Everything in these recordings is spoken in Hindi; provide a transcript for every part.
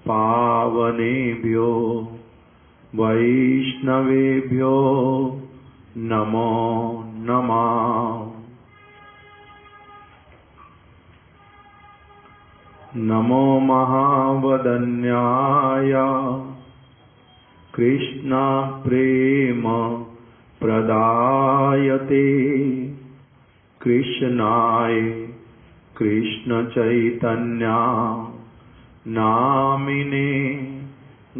पावनेभ्यो वैष्णवेभ्यो नमो नमः। नमो महावदन्याय कृष्ण प्रेम प्रदायते कृष्णाय कृष्ण चैतन्य नामिने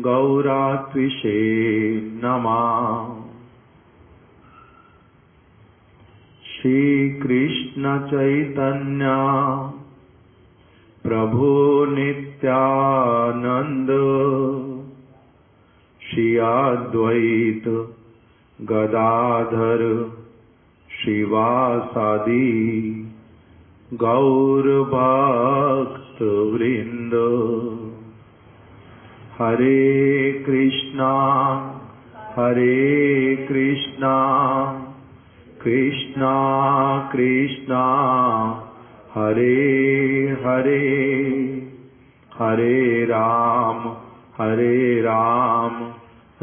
गौरात्विषे नमः। श्री कृष्ण चैतन्य प्रभु नित्यानंद श्री अद्वैत गदाधर श्रीवासादि गौर भक्त वृंद। हरे कृष्णा कृष्णा कृष्णा हरे हरे, हरे राम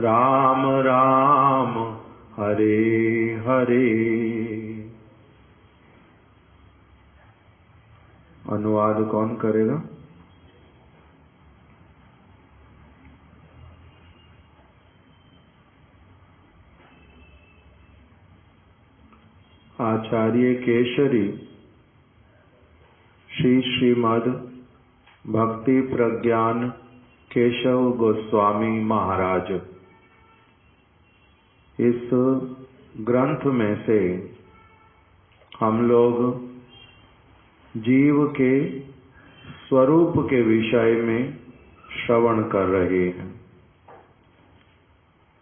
राम राम हरे हरे। अनुवाद कौन करेगा? आचार्य केशरी श्रीमद् भक्ति प्रज्ञान केशव गोस्वामी महाराज इस ग्रंथ में से हम लोग जीव के स्वरूप के विषय में श्रवण कर रहे हैं।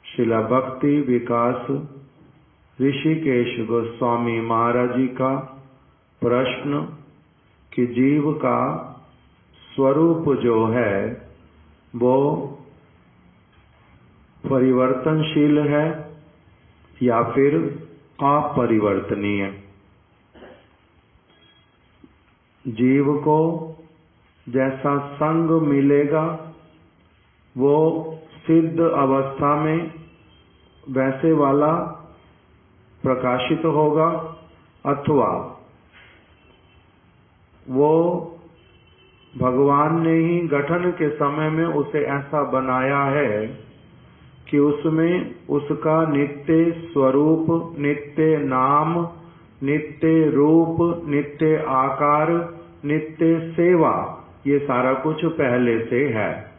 श्रील भक्ति विकास ऋषिकेश गोस्वामी महाराज जी का प्रश्न कि जीव का स्वरूप जो है वो परिवर्तनशील है या फिर अपरिवर्तनीय। जीव को जैसा संग मिलेगा वो सिद्ध अवस्था में वैसे वाला प्रकाशित होगा, अथवा वो भगवान ने ही गठन के समय में उसे ऐसा बनाया है कि उसमें उसका नित्य स्वरूप, नित्य नाम, नित्य रूप, नित्य आकार, नित्य सेवा, ये सारा कुछ पहले से है।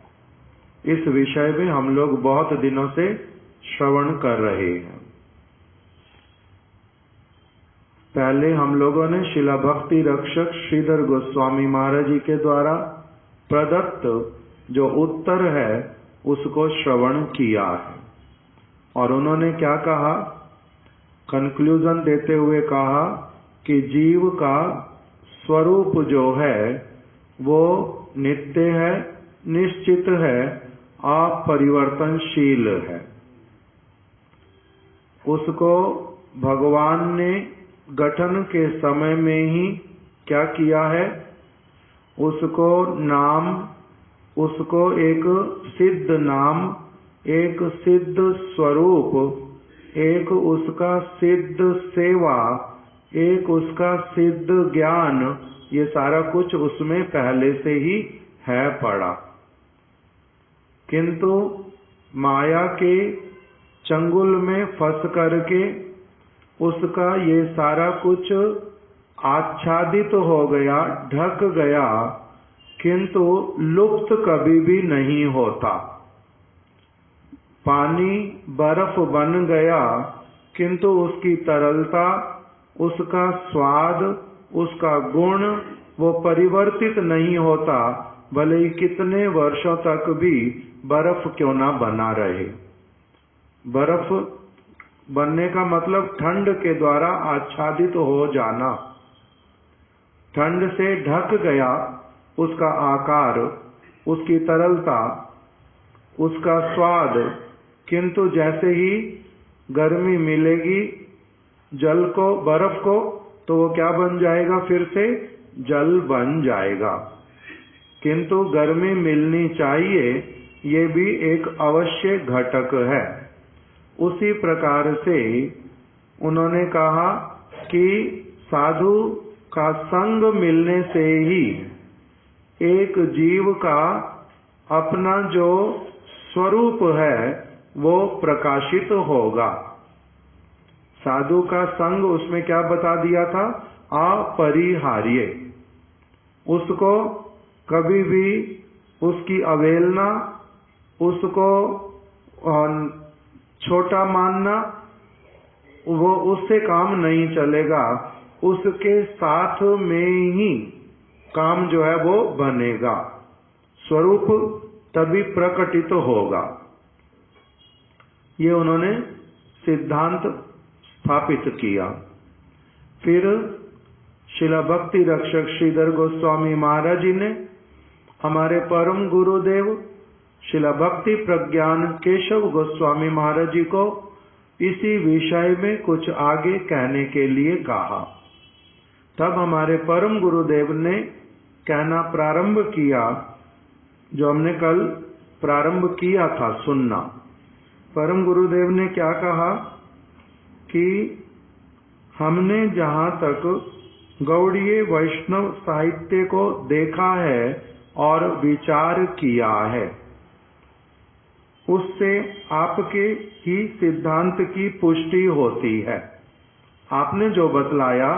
इस विषय में हम लोग बहुत दिनों से श्रवण कर रहे हैं। पहले हम लोगों ने शिला भक्ति रक्षक श्रीधर गोस्वामी महाराज जी के द्वारा प्रदत्त जो उत्तर है उसको श्रवण किया है, और उन्होंने क्या कहा, कंक्लूजन देते हुए कहा कि जीव का स्वरूप जो है वो नित्य है, निश्चित है, अपरिवर्तनशील है। उसको भगवान ने गठन के समय में ही क्या किया है, उसको नाम, उसको एक सिद्ध नाम, एक सिद्ध स्वरूप, एक उसका सिद्ध सेवा, एक उसका सिद्ध ज्ञान, ये सारा कुछ उसमें पहले से ही है पड़ा। किंतु माया के चंगुल में फंस करके उसका ये सारा कुछ आच्छादित हो गया, ढक गया, किंतु लुप्त कभी भी नहीं होता। पानी बर्फ बन गया किंतु उसकी तरलता, उसका स्वाद, उसका गुण वो परिवर्तित नहीं होता, भले ही कितने वर्षों तक भी बर्फ क्यों ना बना रहे। बर्फ बनने का मतलब ठंड के द्वारा आच्छादित हो जाना। ठंड से ढक गया उसका आकार, उसकी तरलता, उसका स्वाद, किंतु जैसे ही गर्मी मिलेगी जल को, बर्फ को, तो वो क्या बन जाएगा, फिर से जल बन जाएगा। किंतु गर्मी मिलनी चाहिए, ये भी एक अवश्य घटक है। उसी प्रकार से उन्होंने कहा कि साधु का संग मिलने से ही एक जीव का अपना जो स्वरूप है वो प्रकाशित होगा। साधु का संग उसमें क्या बता दिया था? अपरिहार्य। उसको कभी भी उसकी अवहेलना, उसको छोटा मानना, वो उससे काम नहीं चलेगा। उसके साथ में ही काम जो है वो बनेगा, स्वरूप तभी प्रकटित होगा। ये उन्होंने सिद्धांत स्थापित किया। फिर श्रील भक्ति रक्षक श्रीधर गोस्वामी महाराज जी ने हमारे परम गुरुदेव श्रील भक्ति प्रज्ञान केशव गोस्वामी महाराज जी को इसी विषय में कुछ आगे कहने के लिए कहा। तब हमारे परम गुरुदेव ने कहना प्रारंभ किया, जो हमने कल प्रारंभ किया था सुनना। परम गुरुदेव ने क्या कहा कि हमने जहाँ तक गौड़ीय वैष्णव साहित्य को देखा है और विचार किया है, उससे आपके ही सिद्धांत की पुष्टि होती है। आपने जो बतलाया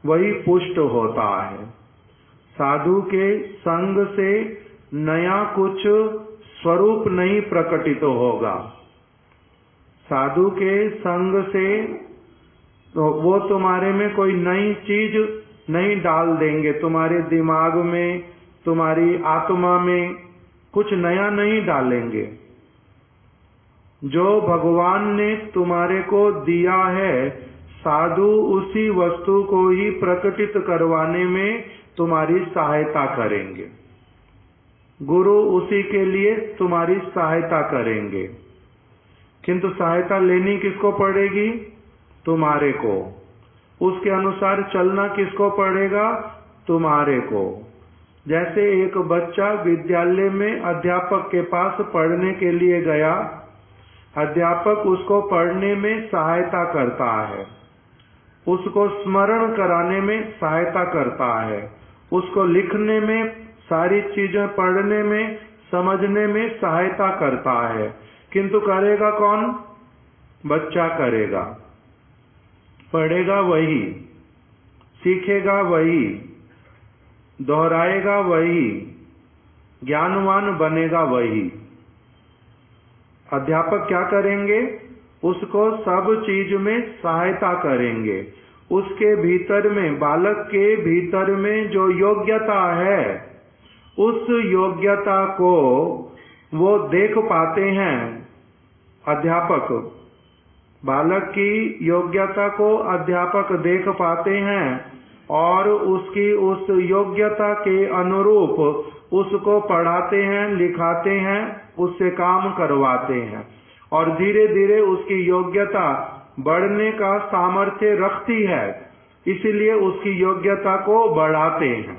वही पुष्ट होता है। साधु के संग से नया कुछ स्वरूप नहीं प्रकटित होगा। साधु के संग से तो वो तुम्हारे में कोई नई चीज नहीं डाल देंगे, तुम्हारे दिमाग में, तुम्हारी आत्मा में कुछ नया नहीं डालेंगे। जो भगवान ने तुम्हारे को दिया है, साधु उसी वस्तु को ही प्रकटित करवाने में तुम्हारी सहायता करेंगे। गुरु उसी के लिए तुम्हारी सहायता करेंगे, किंतु सहायता लेनी किसको पड़ेगी? तुम्हारे को। उसके अनुसार चलना किसको पड़ेगा? तुम्हारे को। जैसे एक बच्चा विद्यालय में अध्यापक के पास पढ़ने के लिए गया, अध्यापक उसको पढ़ने में सहायता करता है, उसको स्मरण कराने में सहायता करता है, उसको लिखने में, सारी चीजें पढ़ने में, समझने में सहायता करता है। किंतु करेगा कौन? बच्चा करेगा। पढ़ेगा वही, सीखेगा वही, दोहराएगा वही, ज्ञानवान बनेगा वही। अध्यापक क्या करेंगे? उसको सब चीज में सहायता करेंगे। उसके भीतर में, बालक के भीतर में जो योग्यता है, उस योग्यता को वो देख पाते हैं। अध्यापक बालक की योग्यता को अध्यापक देख पाते हैं और उसकी उस योग्यता के अनुरूप उसको पढ़ाते हैं, लिखाते हैं, उससे काम करवाते हैं और धीरे धीरे उसकी योग्यता बढ़ने का सामर्थ्य रखती है, इसीलिए उसकी योग्यता को बढ़ाते हैं।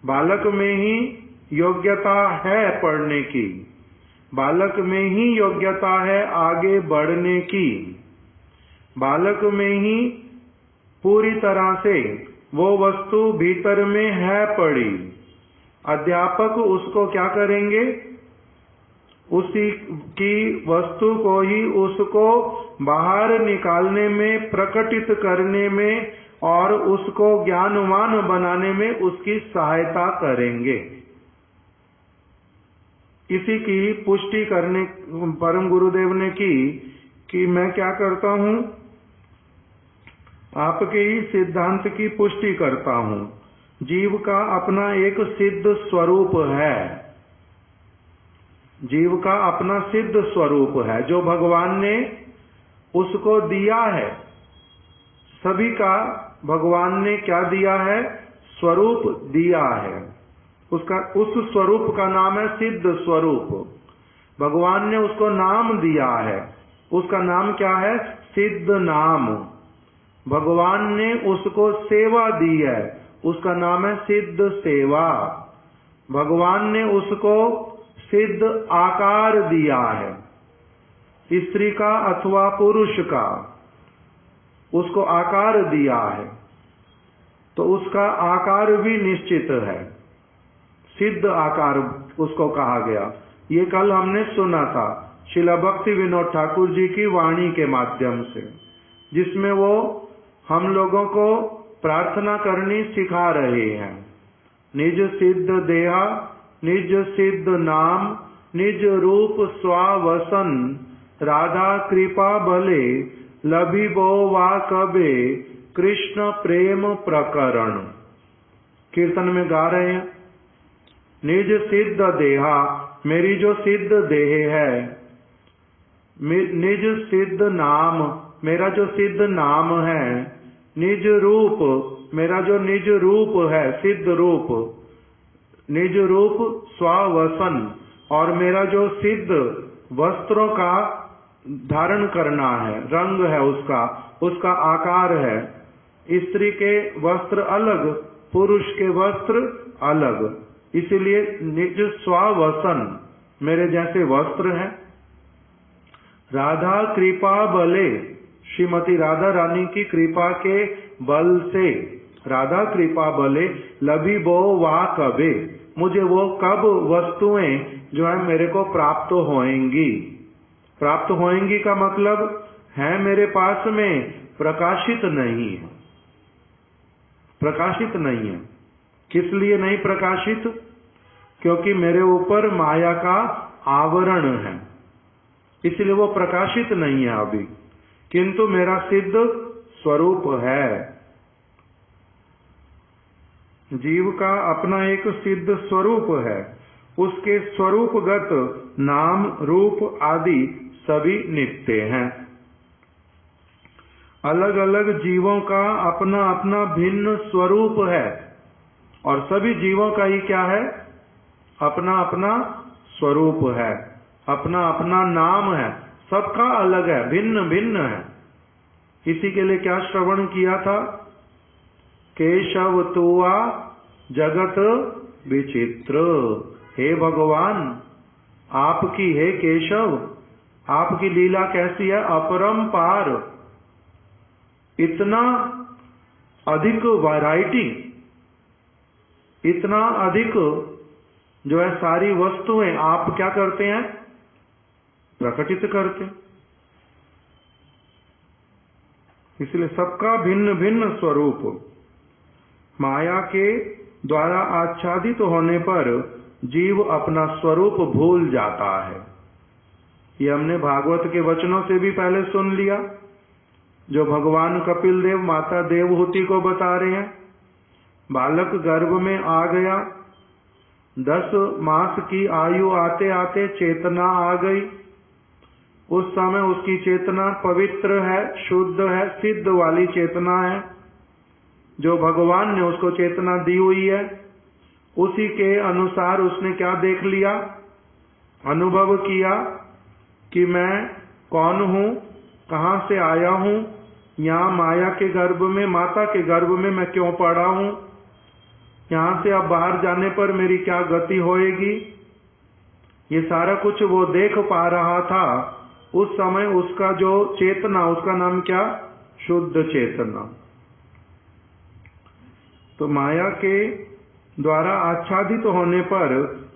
बालक में ही योग्यता है पढ़ने की, बालक में ही योग्यता है आगे बढ़ने की, बालक में ही पूरी तरह से वो वस्तु भीतर में है पड़ी। अध्यापक उसको क्या करेंगे? उसी की वस्तु को ही उसको बाहर निकालने में, प्रकटित करने में और उसको ज्ञानवान बनाने में उसकी सहायता करेंगे। इसी की पुष्टि करने परम गुरुदेव ने की कि मैं क्या करता हूँ, आपके ही सिद्धांत की पुष्टि करता हूँ। जीव का अपना एक सिद्ध स्वरूप है, जीव का अपना सिद्ध स्वरूप है जो भगवान ने उसको दिया है। सभी का भगवान ने क्या दिया है? स्वरूप दिया है। उस स्वरूप का नाम है सिद्ध स्वरूप। भगवान ने उसको नाम दिया है, उसका नाम क्या है? सिद्ध नाम। भगवान ने उसको सेवा दी है, उसका नाम है सिद्ध सेवा। भगवान ने उसको सिद्ध आकार दिया है, स्त्री का अथवा पुरुष का उसको आकार दिया है, तो उसका आकार भी निश्चित है, सिद्ध आकार उसको कहा गया। ये कल हमने सुना था श्रील भक्ति विनोद ठाकुर जी की वाणी के माध्यम से, जिसमें वो हम लोगों को प्रार्थना करनी सिखा रहे हैं। निज सिद्ध देहा निज सिद्ध नाम निज रूप स्वावसन राधा कृपा भले लभिबो वा कबे कृष्ण प्रेम प्रकरण। कीर्तन में गा रहे हैं, निज सिद्ध देहा, मेरी जो सिद्ध देह है, निज सिद्ध नाम, मेरा जो सिद्ध नाम है, निज रूप, मेरा जो निज रूप है, सिद्ध रूप, निज रूप स्वावसन, और मेरा जो सिद्ध वस्त्रों का धारण करना है, रंग है उसका आकार है। स्त्री के वस्त्र अलग, पुरुष के वस्त्र अलग, इसीलिए निज स्वावसन, मेरे जैसे वस्त्र हैं। राधा कृपा बले, श्रीमती राधा रानी की कृपा के बल से, राधा कृपा बले लभिबो वा कबे, मुझे वो कब वस्तुएं जो है मेरे को प्राप्त होएंगी। प्राप्त होएंगी का मतलब है मेरे पास में, प्रकाशित नहीं है, प्रकाशित नहीं है। किस लिए नहीं प्रकाशित? क्योंकि मेरे ऊपर माया का आवरण है, इसलिए वो प्रकाशित नहीं है अभी, किंतु मेरा सिद्ध स्वरूप है। जीव का अपना एक सिद्ध स्वरूप है, उसके स्वरूपगत नाम रूप आदि सभी नित्य हैं। अलग अलग जीवों का अपना अपना भिन्न स्वरूप है, और सभी जीवों का ही क्या है? अपना अपना स्वरूप है, अपना अपना नाम है, सबका अलग है, भिन्न भिन्न है। इसी के लिए क्या श्रवण किया था? केशव तुआ जगत विचित्र। हे भगवान, आपकी, हे केशव, आपकी लीला कैसी है? अपरंपार, इतना अधिक वैरायटी, इतना अधिक जो है सारी वस्तुएं आप क्या करते हैं? प्रकटित करते। इसलिए सबका भिन्न भिन्न स्वरूप। माया के द्वारा आच्छादित होने पर जीव अपना स्वरूप भूल जाता है। ये हमने भागवत के वचनों से भी पहले सुन लिया, जो भगवान कपिल देव माता देवहूति को बता रहे हैं। बालक गर्भ में आ गया, 10 मास की आयु आते आते चेतना आ गई। उस समय उसकी चेतना पवित्र है, शुद्ध है, सिद्ध वाली चेतना है, जो भगवान ने उसको चेतना दी हुई है। उसी के अनुसार उसने क्या देख लिया? अनुभव किया कि मैं कौन हूं, कहां से आया हूं, यहाँ माया के गर्भ में, माता के गर्भ में मैं क्यों पड़ा हूं, यहां से अब बाहर जाने पर मेरी क्या गति होएगी। ये सारा कुछ वो देख पा रहा था। उस समय उसका जो चेतना, उसका नाम क्या? शुद्ध चेतना। तो माया के द्वारा आच्छादित होने पर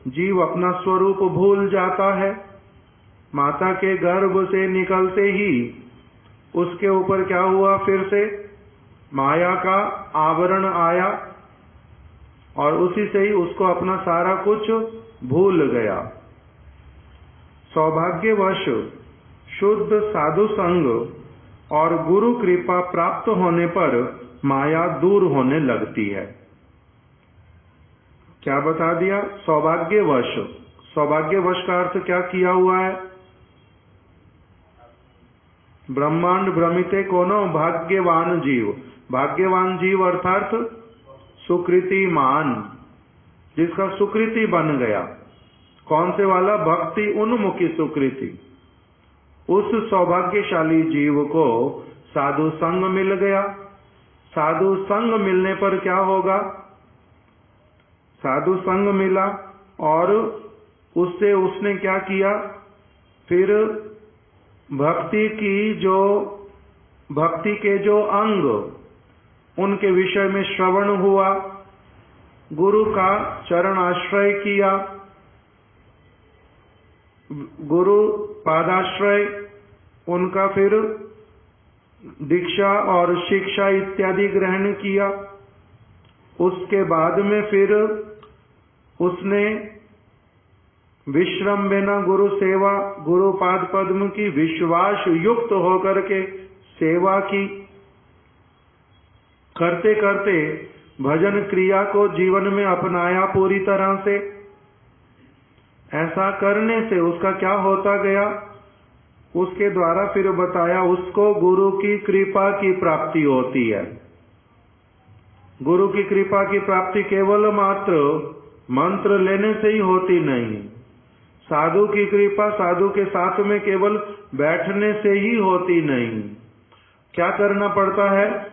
जीव अपना स्वरूप भूल जाता है। माता के गर्भ से निकलते ही उसके ऊपर क्या हुआ? फिर से माया का आवरण आया, और उसी से ही उसको अपना सारा कुछ भूल गया। सौभाग्यवश शुद्ध साधु संग और गुरु कृपा प्राप्त होने पर माया दूर होने लगती है। क्या बता दिया? सौभाग्यवश। सौभाग्यवश का अर्थ क्या किया हुआ है? ब्रह्मांड भ्रमिते कोनो भाग्यवान जीव। भाग्यवान जीव अर्थात सुकृतिमान, जिसका सुकृति बन गया। कौन से वाला? भक्ति उन्मुखी सुकृति। उस सौभाग्यशाली जीव को साधु संग मिल गया। साधु संग मिलने पर क्या होगा? साधु संग मिला और उससे उसने क्या किया? फिर भक्ति के जो अंग, उनके विषय में श्रवण हुआ, गुरु का चरण आश्रय किया, गुरु पादाश्रय, उनका फिर दीक्षा और शिक्षा इत्यादि ग्रहण किया। उसके बाद में फिर उसने विश्रम बिना गुरु सेवा, गुरु पाद पद्म की विश्वास युक्त होकर के सेवा की। करते करते भजन क्रिया को जीवन में अपनाया पूरी तरह से। ऐसा करने से उसका क्या होता गया? उसके द्वारा फिर बताया, उसको गुरु की कृपा की प्राप्ति होती है। गुरु की कृपा की प्राप्ति केवल मात्र मंत्र लेने से ही होती नहीं। साधु की कृपा साधु के साथ में केवल बैठने से ही होती नहीं। क्या करना पड़ता है?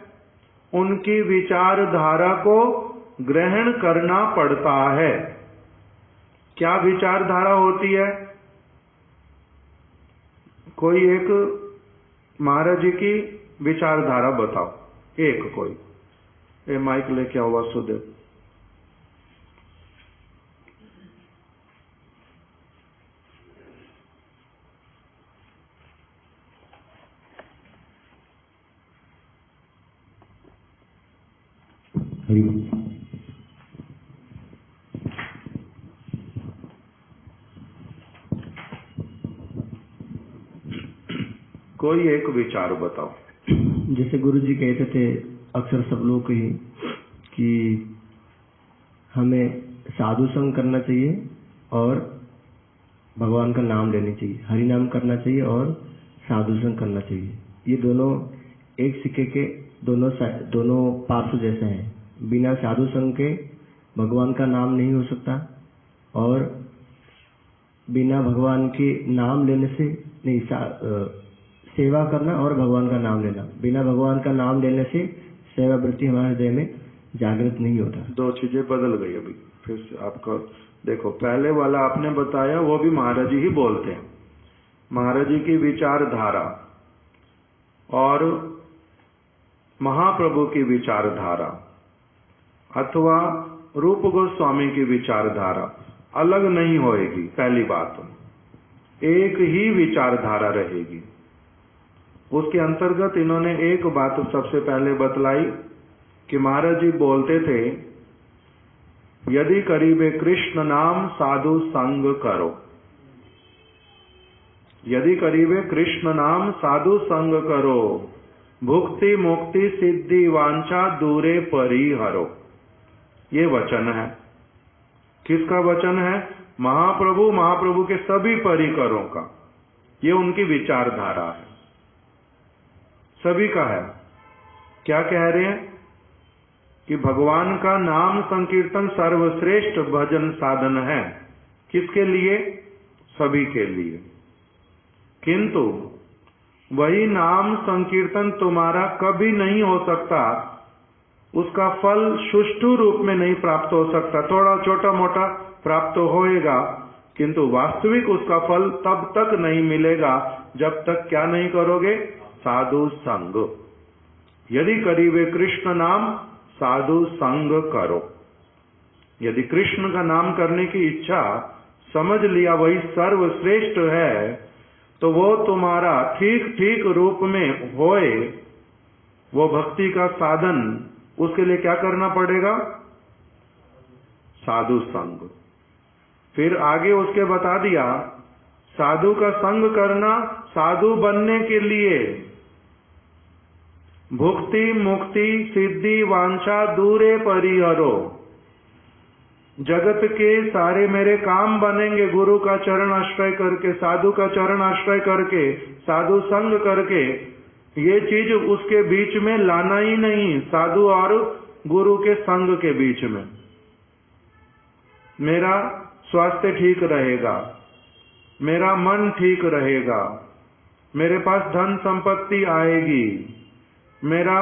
उनकी विचारधारा को ग्रहण करना पड़ता है। क्या विचारधारा होती है? कोई एक महाराज जी की विचारधारा बताओ, एक कोई। ये माइक लेके आओ वासुदेव। कोई एक विचार बताओ। जैसे गुरु जी कहते थे अक्सर सब लोग कि हमें साधु संग करना चाहिए और भगवान का नाम लेना चाहिए, हरि नाम करना चाहिए और साधु संग करना चाहिए। ये दोनों एक सिक्के के दोनों पार्श्व जैसे हैं। बिना साधु संग के भगवान का नाम नहीं हो सकता और बिना भगवान के नाम लेने से नहीं, सेवा करना और भगवान का नाम लेना, बिना भगवान का नाम लेने से सेवा वृत्ति हमारे हृदय में जागृत नहीं होता। दो चीजें बदल गई अभी फिर से आपका। देखो, पहले वाला आपने बताया वो भी महाराज जी ही बोलते हैं। महाराज जी की विचारधारा और महाप्रभु की विचारधारा अथवा रूप गोस्वामी की विचारधारा अलग नहीं होएगी। पहली बात, एक ही विचारधारा रहेगी। उसके अंतर्गत इन्होंने एक बात सबसे पहले बतलाई कि महाराज जी बोलते थे, यदि करीबे कृष्ण नाम साधु संग करो। यदि करीबे कृष्ण नाम साधु संग करो, भुक्ति मुक्ति सिद्धि वांछा दूरे परिहरो। ये वचन है। किसका वचन है? महाप्रभु के सभी परिकरों का। ये उनकी विचारधारा है, सभी का है। क्या कह रहे हैं? कि भगवान का नाम संकीर्तन सर्वश्रेष्ठ भजन साधन है। किसके लिए? सभी के लिए। किंतु वही नाम संकीर्तन तुम्हारा कभी नहीं हो सकता, उसका फल सुष्ठु रूप में नहीं प्राप्त हो सकता। थोड़ा छोटा मोटा प्राप्त होएगा, किंतु वास्तविक उसका फल तब तक नहीं मिलेगा जब तक क्या नहीं करोगे? साधु संग। यदि करीबे कृष्ण नाम साधु संग करो। यदि कृष्ण का नाम करने की इच्छा समझ लिया वही सर्वश्रेष्ठ है, तो वो तुम्हारा ठीक ठीक रूप में होए, वो भक्ति का साधन, उसके लिए क्या करना पड़ेगा? साधु संग। फिर आगे उसके बता दिया, साधु का संग करना साधु बनने के लिए भुक्ति मुक्ति सिद्धि वांछा दूरे परिहरो। जगत के सारे मेरे काम बनेंगे गुरु का चरण आश्रय करके, साधु का चरण आश्रय करके, साधु संग करके। ये चीज उसके बीच में लाना ही नहीं, साधु और गुरु के संग के बीच में। मेरा स्वास्थ्य ठीक रहेगा, मेरा मन ठीक रहेगा, मेरे पास धन संपत्ति आएगी, मेरा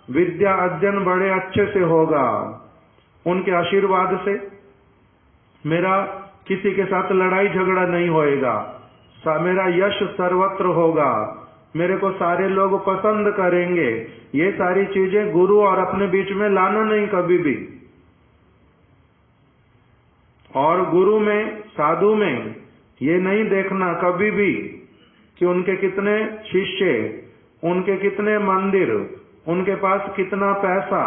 विद्या अध्ययन बड़े अच्छे से होगा, उनके आशीर्वाद से मेरा किसी के साथ लड़ाई झगड़ा नहीं होएगा, मेरा यश सर्वत्र होगा, मेरे को सारे लोग पसंद करेंगे। ये सारी चीजें गुरु और अपने बीच में लाना नहीं कभी भी। और गुरु में, साधु में ये नहीं देखना कभी भी कि उनके कितने शिष्य, उनके कितने मंदिर, उनके पास कितना पैसा,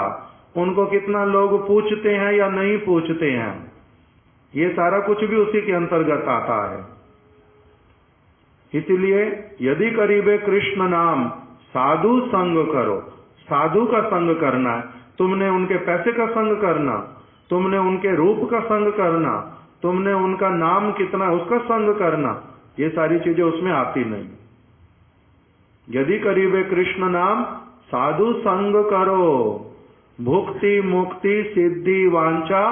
उनको कितना लोग पूछते हैं या नहीं पूछते हैं। ये सारा कुछ भी उसी के अंतर्गत आता है। इसलिए यदि करीबे कृष्ण नाम, साधु संग करो। साधु का संग करना है, तुमने उनके पैसे का संग करना, तुमने उनके रूप का संग करना, तुमने उनका नाम कितना उसका संग करना, ये सारी चीजें उसमें आती नहीं। यदि करीबे कृष्ण नाम, साधु संग करो। भुक्ति मुक्ति सिद्धि वांछा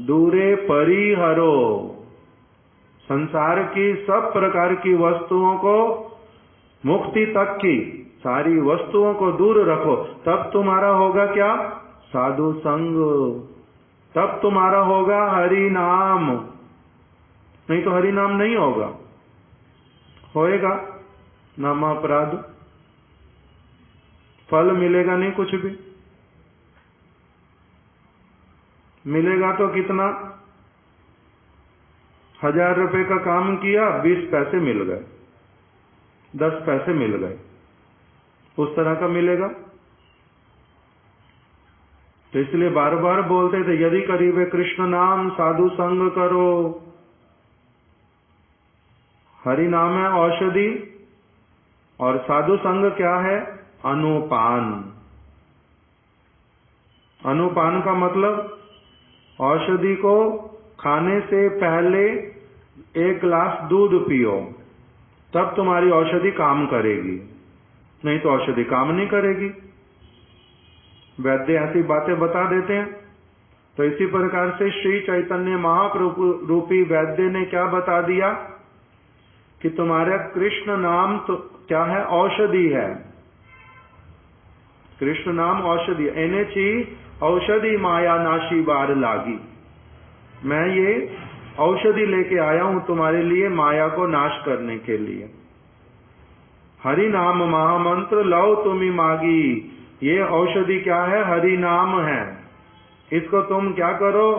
दूरे परिहरो। संसार की सब प्रकार की वस्तुओं को, मुक्ति तक की सारी वस्तुओं को दूर रखो, तब तुम्हारा होगा क्या? साधु संग। तब तुम्हारा होगा हरि नाम, नहीं तो हरि नाम नहीं होगा। होएगा नाम अपराध, फल मिलेगा नहीं कुछ भी। मिलेगा तो कितना? 1000 रुपए का काम किया, 20 पैसे मिल गए, 10 पैसे मिल गए, उस तरह का मिलेगा। तो इसलिए बार बार बोलते थे, यदि करीबे कृष्ण नाम, साधु संग करो। हरि नाम है औषधि, और साधु संग क्या है? अनुपान। अनुपान का मतलब औषधि को खाने से पहले 1 गिलास दूध पियो, तब तुम्हारी औषधि काम करेगी, नहीं तो औषधि काम नहीं करेगी। वैद्य ऐसी बातें बता देते हैं। तो इसी प्रकार से श्री चैतन्य महाप्रभु रूपी वैद्य ने क्या बता दिया कि तुम्हारा कृष्ण नाम तो क्या है? औषधि है। कृष्ण नाम औषधि। एने ची औषधि माया नाशी बार लागी। मैं ये औषधि लेके आया हूं तुम्हारे लिए, माया को नाश करने के लिए। हरि नाम महामंत्र लो तुम्ही मागी। ये औषधि क्या है? हरि नाम है। इसको तुम क्या करो?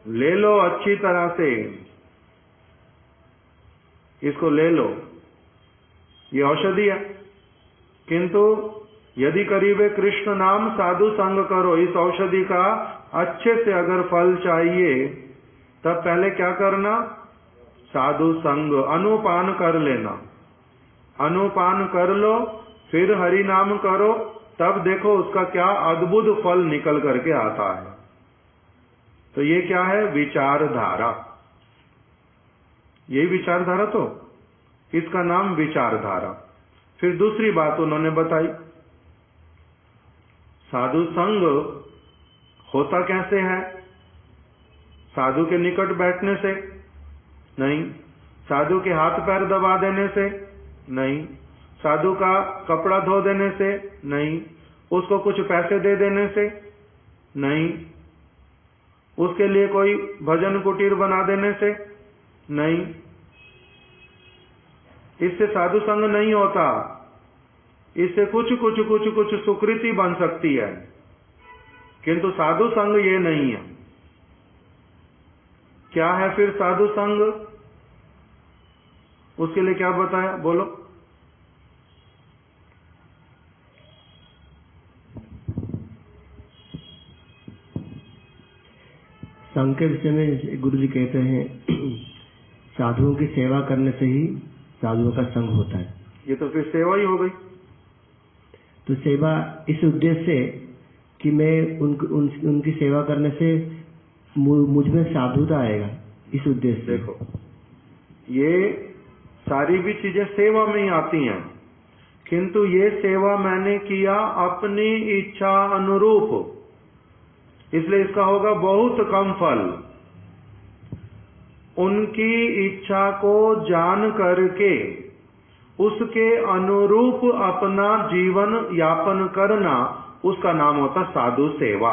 ले लो अच्छी तरह से, इसको ले लो, ये औषधि है। किंतु यदि करीबे कृष्ण नाम, साधु संग करो। इस औषधि का अच्छे से अगर फल चाहिए, तब पहले क्या करना? साधु संग, अनुपान कर लेना। अनुपान कर लो, फिर हरि नाम करो, तब देखो उसका क्या अद्भुत फल निकल करके आता है। तो ये क्या है? विचारधारा। यही विचारधारा, तो इसका नाम विचारधारा। फिर दूसरी बात उन्होंने बताई, साधु संग होता कैसे है? साधु के निकट बैठने से नहीं, साधु के हाथ पैर दबा देने से नहीं, साधु का कपड़ा धो देने से नहीं, उसको कुछ पैसे दे देने से नहीं, उसके लिए कोई भजन कुटीर बना देने से नहीं। इससे साधु संग नहीं होता। इससे कुछ सुकृति बन सकती है, किंतु साधु संग ये नहीं है। क्या है फिर साधु संग? उसके लिए क्या बताया? बोलो। संघ के विषय में गुरु जी कहते हैं, साधुओं की सेवा करने से ही साधुओं का संग होता है। ये तो फिर सेवा ही हो गई। तो सेवा इस उद्देश्य से कि मैं उनकी सेवा करने से मुझ में साधुता आएगा, इस उद्देश्य से। देखो, ये सारी भी चीजें सेवा में ही आती हैं, किंतु ये सेवा मैंने किया अपनी इच्छा अनुरूप, इसलिए इसका होगा बहुत कम फल। उनकी इच्छा को जान करके उसके अनुरूप अपना जीवन यापन करना, उसका नाम होता साधु सेवा।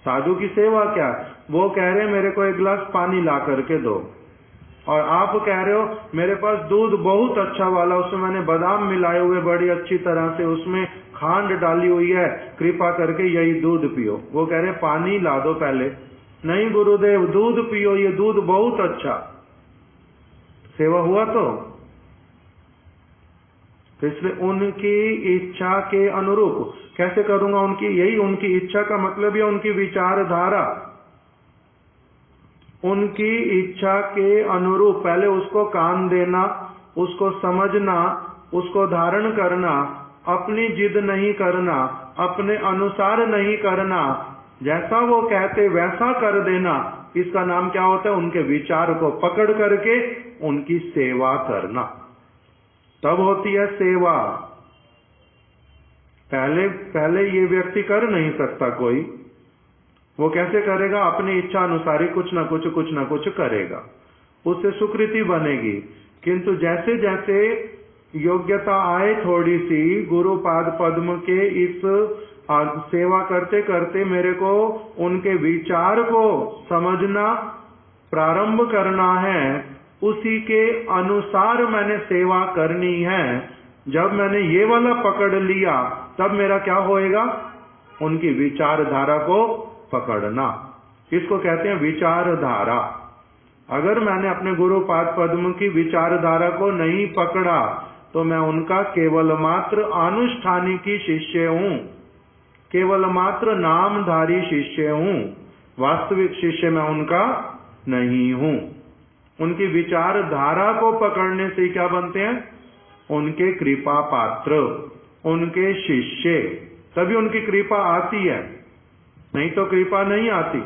साधु की सेवा क्या? वो कह रहे हैं मेरे को एक गिलास पानी ला करके दो, और आप कह रहे हो मेरे पास दूध बहुत अच्छा वाला, उसमें मैंने बादाम मिलाए हुए बड़ी अच्छी तरह से, उसमें खांड डाली हुई है, कृपा करके यही दूध पियो। वो कह रहे पानी ला दो पहले। नहीं गुरुदेव, दूध पियो, ये दूध बहुत अच्छा। सेवा हुआ तो इसलिए उनकी इच्छा के अनुरूप कैसे करूंगा? उनकी यही उनकी इच्छा का मतलब है उनकी विचारधारा। उनकी इच्छा के अनुरूप पहले उसको कान देना, उसको समझना, उसको धारण करना, अपनी जिद नहीं करना, अपने अनुसार नहीं करना, जैसा वो कहते वैसा कर देना। इसका नाम क्या होता है? उनके विचार को पकड़ करके उनकी सेवा करना, तब होती है सेवा। पहले ये व्यक्ति कर नहीं सकता कोई। वो कैसे करेगा? अपनी इच्छा अनुसार ही कुछ ना कुछ करेगा, उससे सुकृति बनेगी। किंतु जैसे जैसे योग्यता आए थोड़ी सी, गुरु पाद पद्म के इस सेवा करते करते मेरे को उनके विचार को समझना प्रारंभ करना है, उसी के अनुसार मैंने सेवा करनी है। जब मैंने ये वाला पकड़ लिया तब मेरा क्या होएगा? उनकी विचारधारा को पकड़ना। इसको कहते हैं विचारधारा। अगर मैंने अपने गुरु पाद पद्म की विचारधारा को नहीं पकड़ा तो मैं उनका केवल मात्र अनुष्ठानिकी शिष्य हूं, केवल मात्र नामधारी शिष्य हूं, वास्तविक शिष्य मैं उनका नहीं हूं। उनकी विचारधारा को पकड़ने से क्या बनते हैं? उनके कृपा पात्र, उनके शिष्य। तभी उनकी कृपा आती है, नहीं तो कृपा नहीं आती।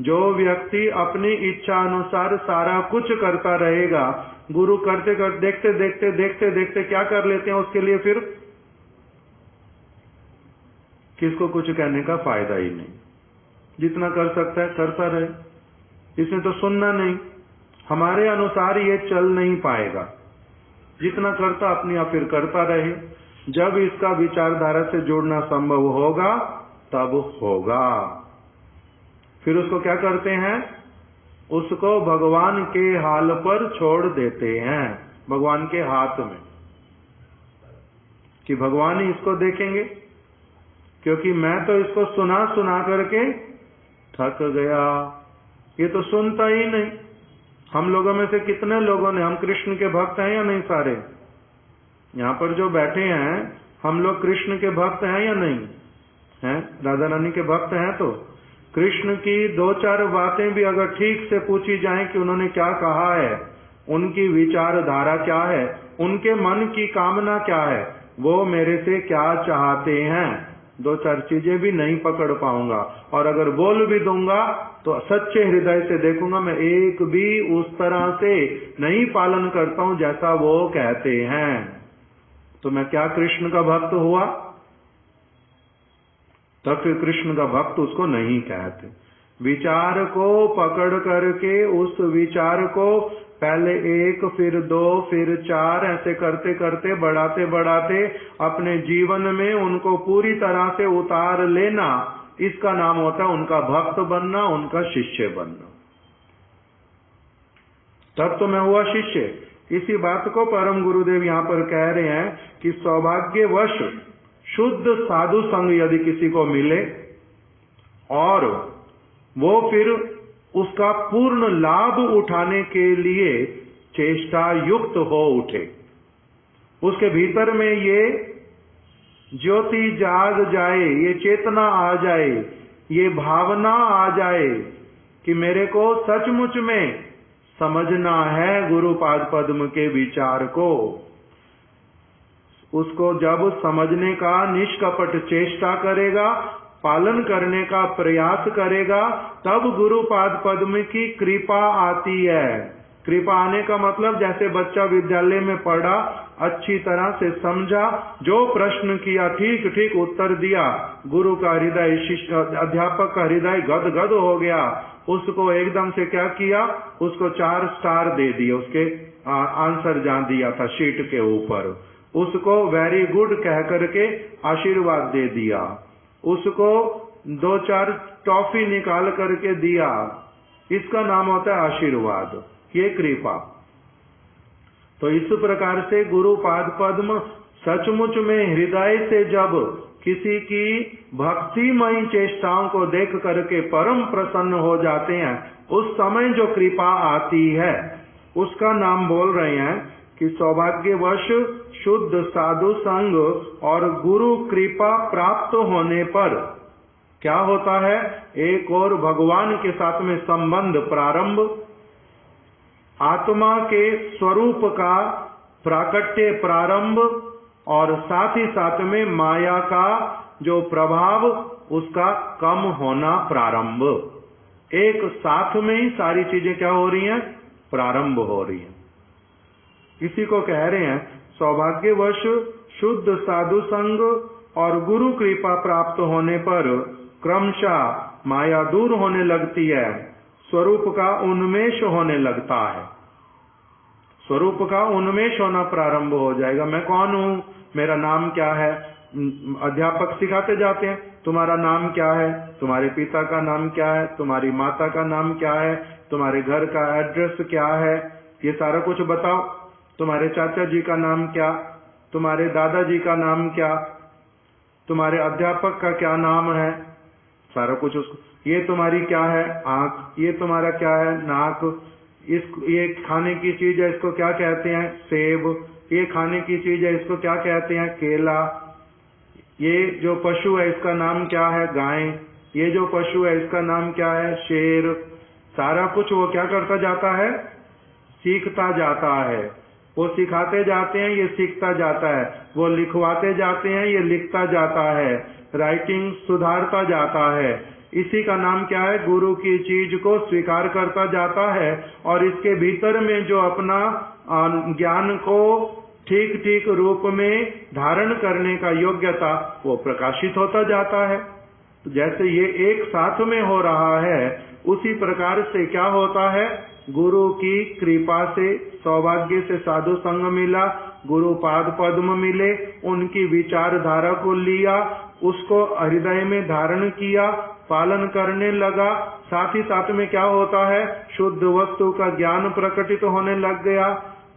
जो व्यक्ति अपनी इच्छा अनुसार सारा कुछ करता रहेगा, गुरु करते करते देखते देखते क्या कर लेते हैं उसके लिए, फिर किसको कुछ कहने का फायदा ही नहीं। जितना कर सकता है करता रहे, इसने तो सुनना नहीं। हमारे अनुसार ये चल नहीं पाएगा। जितना करता अपनी आप फिर करता रहे। जब इसका विचारधारा से जुड़ना संभव होगा तब होगा। फिर उसको क्या करते हैं? उसको भगवान के हाल पर छोड़ देते हैं, भगवान के हाथ में, कि भगवान ही इसको देखेंगे। क्योंकि मैं तो इसको सुना सुना करके थक गया, ये तो सुनता ही नहीं। हम लोगों में से कितने लोगों ने, हम कृष्ण के भक्त हैं या नहीं? सारे यहाँ पर जो बैठे हैं हम लोग कृष्ण के भक्त हैं या नहीं हैं? राधा रानी के भक्त हैं। तो कृष्ण की दो चार बातें भी अगर ठीक से पूछी जाएं कि उन्होंने क्या कहा है, उनकी विचारधारा क्या है, उनके मन की कामना क्या है, वो मेरे से क्या चाहते हैं, दो चार चीजें भी नहीं पकड़ पाऊंगा। और अगर बोल भी दूंगा तो सच्चे हृदय से देखूंगा, मैं एक भी उस तरह से नहीं पालन करता हूं जैसा वो कहते हैं। तो मैं क्या कृष्ण का भक्त हुआ? तब फिर कृष्ण का भक्त उसको नहीं कहते। विचार को पकड़ करके उस विचार को पहले एक, फिर दो, फिर चार, ऐसे करते करते बढ़ाते बढ़ाते अपने जीवन में उनको पूरी तरह से उतार लेना, इसका नाम होता है उनका भक्त बनना, उनका शिष्य बनना। तब तो मैं हुआ शिष्य। इसी बात को परम गुरुदेव यहाँ पर कह रहे हैं कि सौभाग्यवश शुद्ध साधु संग यदि किसी को मिले और वो फिर उसका पूर्ण लाभ उठाने के लिए चेष्टा युक्त हो उठे, उसके भीतर में ये ज्योति जाग जाए, ये चेतना आ जाए, ये भावना आ जाए कि मेरे को सचमुच में समझना है गुरु पाद पद्म के विचार को, उसको जब समझने का निष्कपट चेष्टा करेगा, पालन करने का प्रयास करेगा, तब गुरु पाद पद्म की कृपा आती है। कृपा आने का मतलब जैसे बच्चा विद्यालय में पढ़ा, अच्छी तरह से समझा, जो प्रश्न किया ठीक ठीक उत्तर दिया, गुरु का हृदय, शिष्य अध्यापक का हृदय गद गद हो गया, उसको एकदम से क्या किया, उसको 4 स्टार दे दिए, उसके आंसर जहां दिया था शीट के ऊपर, उसको वेरी गुड कह करके आशीर्वाद दे दिया, उसको 2-4 टॉफी निकाल करके दिया, इसका नाम होता है आशीर्वाद, ये कृपा। तो इस प्रकार से गुरु पाद पद्म सचमुच में हृदय से जब किसी की भक्तिमयी चेष्टाओं को देख करके परम प्रसन्न हो जाते हैं, उस समय जो कृपा आती है उसका नाम बोल रहे हैं कि सौभाग्यवश शुद्ध साधु संग और गुरु कृपा प्राप्त होने पर क्या होता है, एक और भगवान के साथ में संबंध प्रारंभ, आत्मा के स्वरूप का प्राकट्य प्रारंभ, और साथ ही साथ में माया का जो प्रभाव उसका कम होना प्रारंभ। एक साथ में ही सारी चीजें क्या हो रही हैं, प्रारंभ हो रही हैं। इसी को कह रहे हैं सौभाग्यवश शुद्ध साधु संग और गुरु कृपा प्राप्त होने पर क्रमशः माया दूर होने लगती है, स्वरूप का उन्मेष होने लगता है, स्वरूप का उन्मेष होना प्रारंभ हो जाएगा। मैं कौन हूं, मेरा नाम क्या है, अध्यापक सिखाते जाते हैं तुम्हारा नाम क्या है, तुम्हारे पिता का नाम क्या है, तुम्हारी माता का नाम क्या है, तुम्हारे घर का एड्रेस क्या है, ये सारा कुछ बताओ, तुम्हारे चाचा जी का नाम क्या, तुम्हारे दादाजी का नाम क्या, तुम्हारे अध्यापक का क्या नाम है, सारा कुछ उसको, ये तुम्हारी क्या है आंख, ये तुम्हारा क्या है नाक, ये खाने की चीज है इसको क्या कहते हैं सेब, ये खाने की चीज है इसको क्या कहते हैं केला, ये जो पशु है इसका नाम क्या है गाय, ये जो पशु है इसका नाम क्या है शेर। सारा कुछ वो क्या करता जाता है, सीखता जाता है, वो सिखाते जाते हैं ये सीखता जाता है, वो लिखवाते जाते हैं ये लिखता जाता है, राइटिंग सुधारता जाता है। इसी का नाम क्या है, गुरु की चीज को स्वीकार करता जाता है और इसके भीतर में जो अपना ज्ञान को ठीक ठीक रूप में धारण करने का योग्यता वो प्रकाशित होता जाता है। तो जैसे ये एक साथ में हो रहा है उसी प्रकार से क्या होता है, गुरु की कृपा से सौभाग्य से साधु संग मिला, गुरु पाद पद्म मिले, उनकी विचारधारा को लिया, उसको हृदय में धारण किया, पालन करने लगा, साथ ही साथ में क्या होता है, शुद्ध वस्तु का ज्ञान प्रकटित होने लग गया,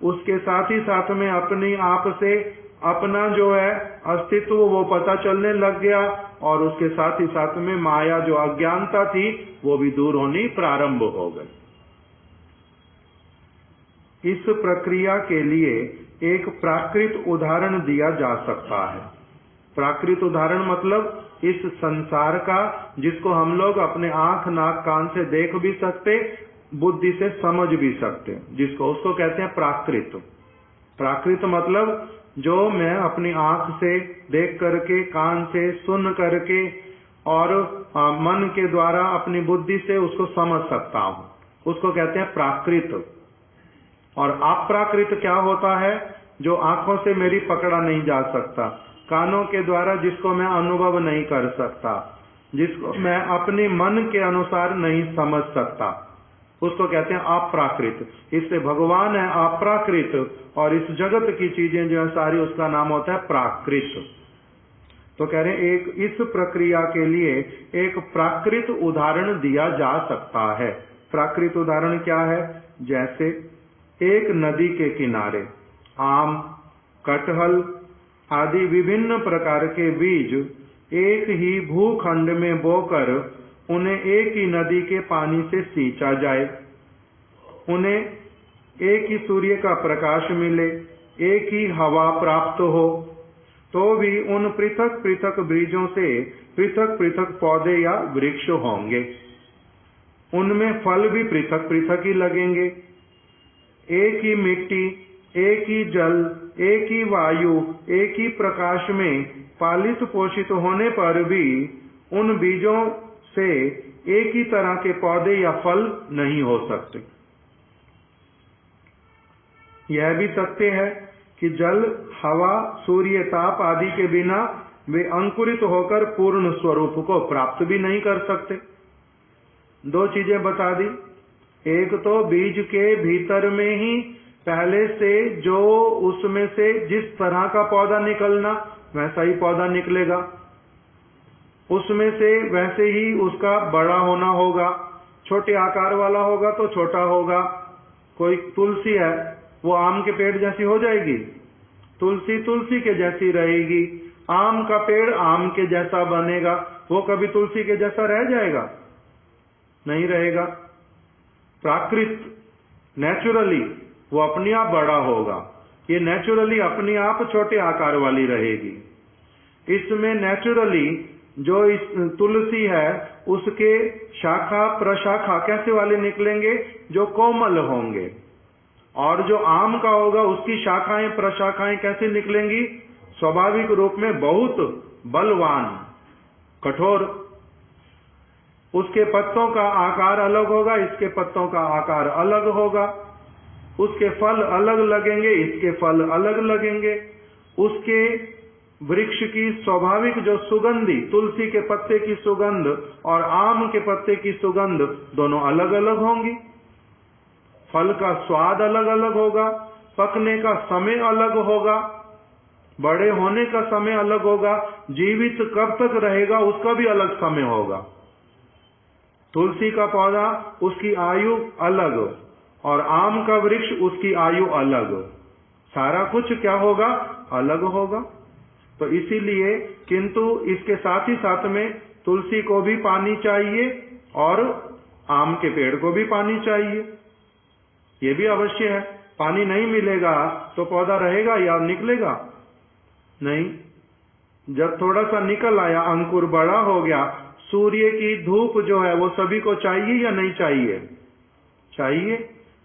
उसके साथ ही साथ में अपनी आप से अपना जो है अस्तित्व वो पता चलने लग गया, और उसके साथ ही साथ में माया जो अज्ञानता थी वो भी दूर होनी प्रारंभ हो गई। इस प्रक्रिया के लिए एक प्राकृत उदाहरण दिया जा सकता है। प्राकृत उदाहरण मतलब इस संसार का, जिसको हम लोग अपने आंख नाक कान से देख भी सकते, बुद्धि से समझ भी सकते, जिसको उसको कहते हैं प्राकृत। प्राकृत मतलब जो मैं अपनी आंख से देख करके, कान से सुन करके और मन के द्वारा अपनी बुद्धि से उसको समझ सकता हूं, उसको कहते हैं प्राकृत। और अप्राकृत क्या होता है, जो आंखों से मेरी पकड़ा नहीं जा सकता, कानों के द्वारा जिसको मैं अनुभव नहीं कर सकता, जिसको मैं अपने मन के अनुसार नहीं समझ सकता, उसको कहते हैं अप्राकृत। इससे भगवान है अप्राकृत और इस जगत की चीजें जो है सारी उसका नाम होता है प्राकृत। तो कह रहे हैं एक इस प्रक्रिया के लिए एक प्राकृत उदाहरण दिया जा सकता है। प्राकृत उदाहरण क्या है, जैसे एक नदी के किनारे आम, कटहल आदि विभिन्न प्रकार के बीज एक ही भूखंड में बोकर उन्हें एक ही नदी के पानी से सींचा जाए, उन्हें एक ही सूर्य का प्रकाश मिले, एक ही हवा प्राप्त हो, तो भी उन पृथक पृथक बीजों से पृथक पृथक पौधे या वृक्ष होंगे, उनमें फल भी पृथक पृथक ही लगेंगे। एक ही मिट्टी, एक ही जल, एक ही वायु, एक ही प्रकाश में पालित पोषित होने पर भी उन बीजों से एक ही तरह के पौधे या फल नहीं हो सकते। यह भी सत्य है कि जल, हवा, सूर्य ताप आदि के बिना वे अंकुरित होकर पूर्ण स्वरूप को प्राप्त भी नहीं कर सकते। दो चीजें बता दी, एक तो बीज के भीतर में ही पहले से जो उसमें से जिस तरह का पौधा निकलना वैसा ही पौधा निकलेगा, उसमें से वैसे ही उसका बड़ा होना होगा। छोटे आकार वाला होगा तो छोटा होगा। कोई तुलसी है, वो आम के पेड़ जैसी हो जाएगी? तुलसी तुलसी के जैसी रहेगी। आम का पेड़ आम के जैसा बनेगा, वो कभी तुलसी के जैसा रह जाएगा? नहीं रहेगा। प्राकृत नेचुरली वो अपने आप बड़ा होगा, ये नेचुरली अपने आप छोटे आकार वाली रहेगी। इसमें नेचुरली जो इस तुलसी है उसके शाखा प्रशाखा कैसे वाले निकलेंगे? जो कोमल होंगे। और जो आम का होगा उसकी शाखाएं प्रशाखाएं कैसे निकलेंगी? स्वाभाविक रूप में बहुत बलवान, कठोर। उसके पत्तों का आकार अलग होगा, इसके पत्तों का आकार अलग होगा। उसके फल अलग लगेंगे, इसके फल अलग लगेंगे। उसके वृक्ष की स्वाभाविक जो सुगंधी, तुलसी के पत्ते की सुगंध और आम के पत्ते की सुगंध दोनों अलग अलग होंगी। फल का स्वाद अलग अलग होगा, पकने का समय अलग होगा, बड़े होने का समय अलग होगा, जीवित कब तक रहेगा उसका भी अलग समय होगा। तुलसी का पौधा उसकी आयु अलग और आम का वृक्ष उसकी आयु अलग। सारा कुछ क्या होगा? अलग होगा। तो इसीलिए किंतु इसके साथ ही साथ में तुलसी को भी पानी चाहिए और आम के पेड़ को भी पानी चाहिए, ये भी अवश्य है। पानी नहीं मिलेगा तो पौधा रहेगा या निकलेगा? नहीं। जब थोड़ा सा निकल आया, अंकुर बड़ा हो गया, सूर्य की धूप जो है वो सभी को चाहिए या नहीं चाहिए? चाहिए।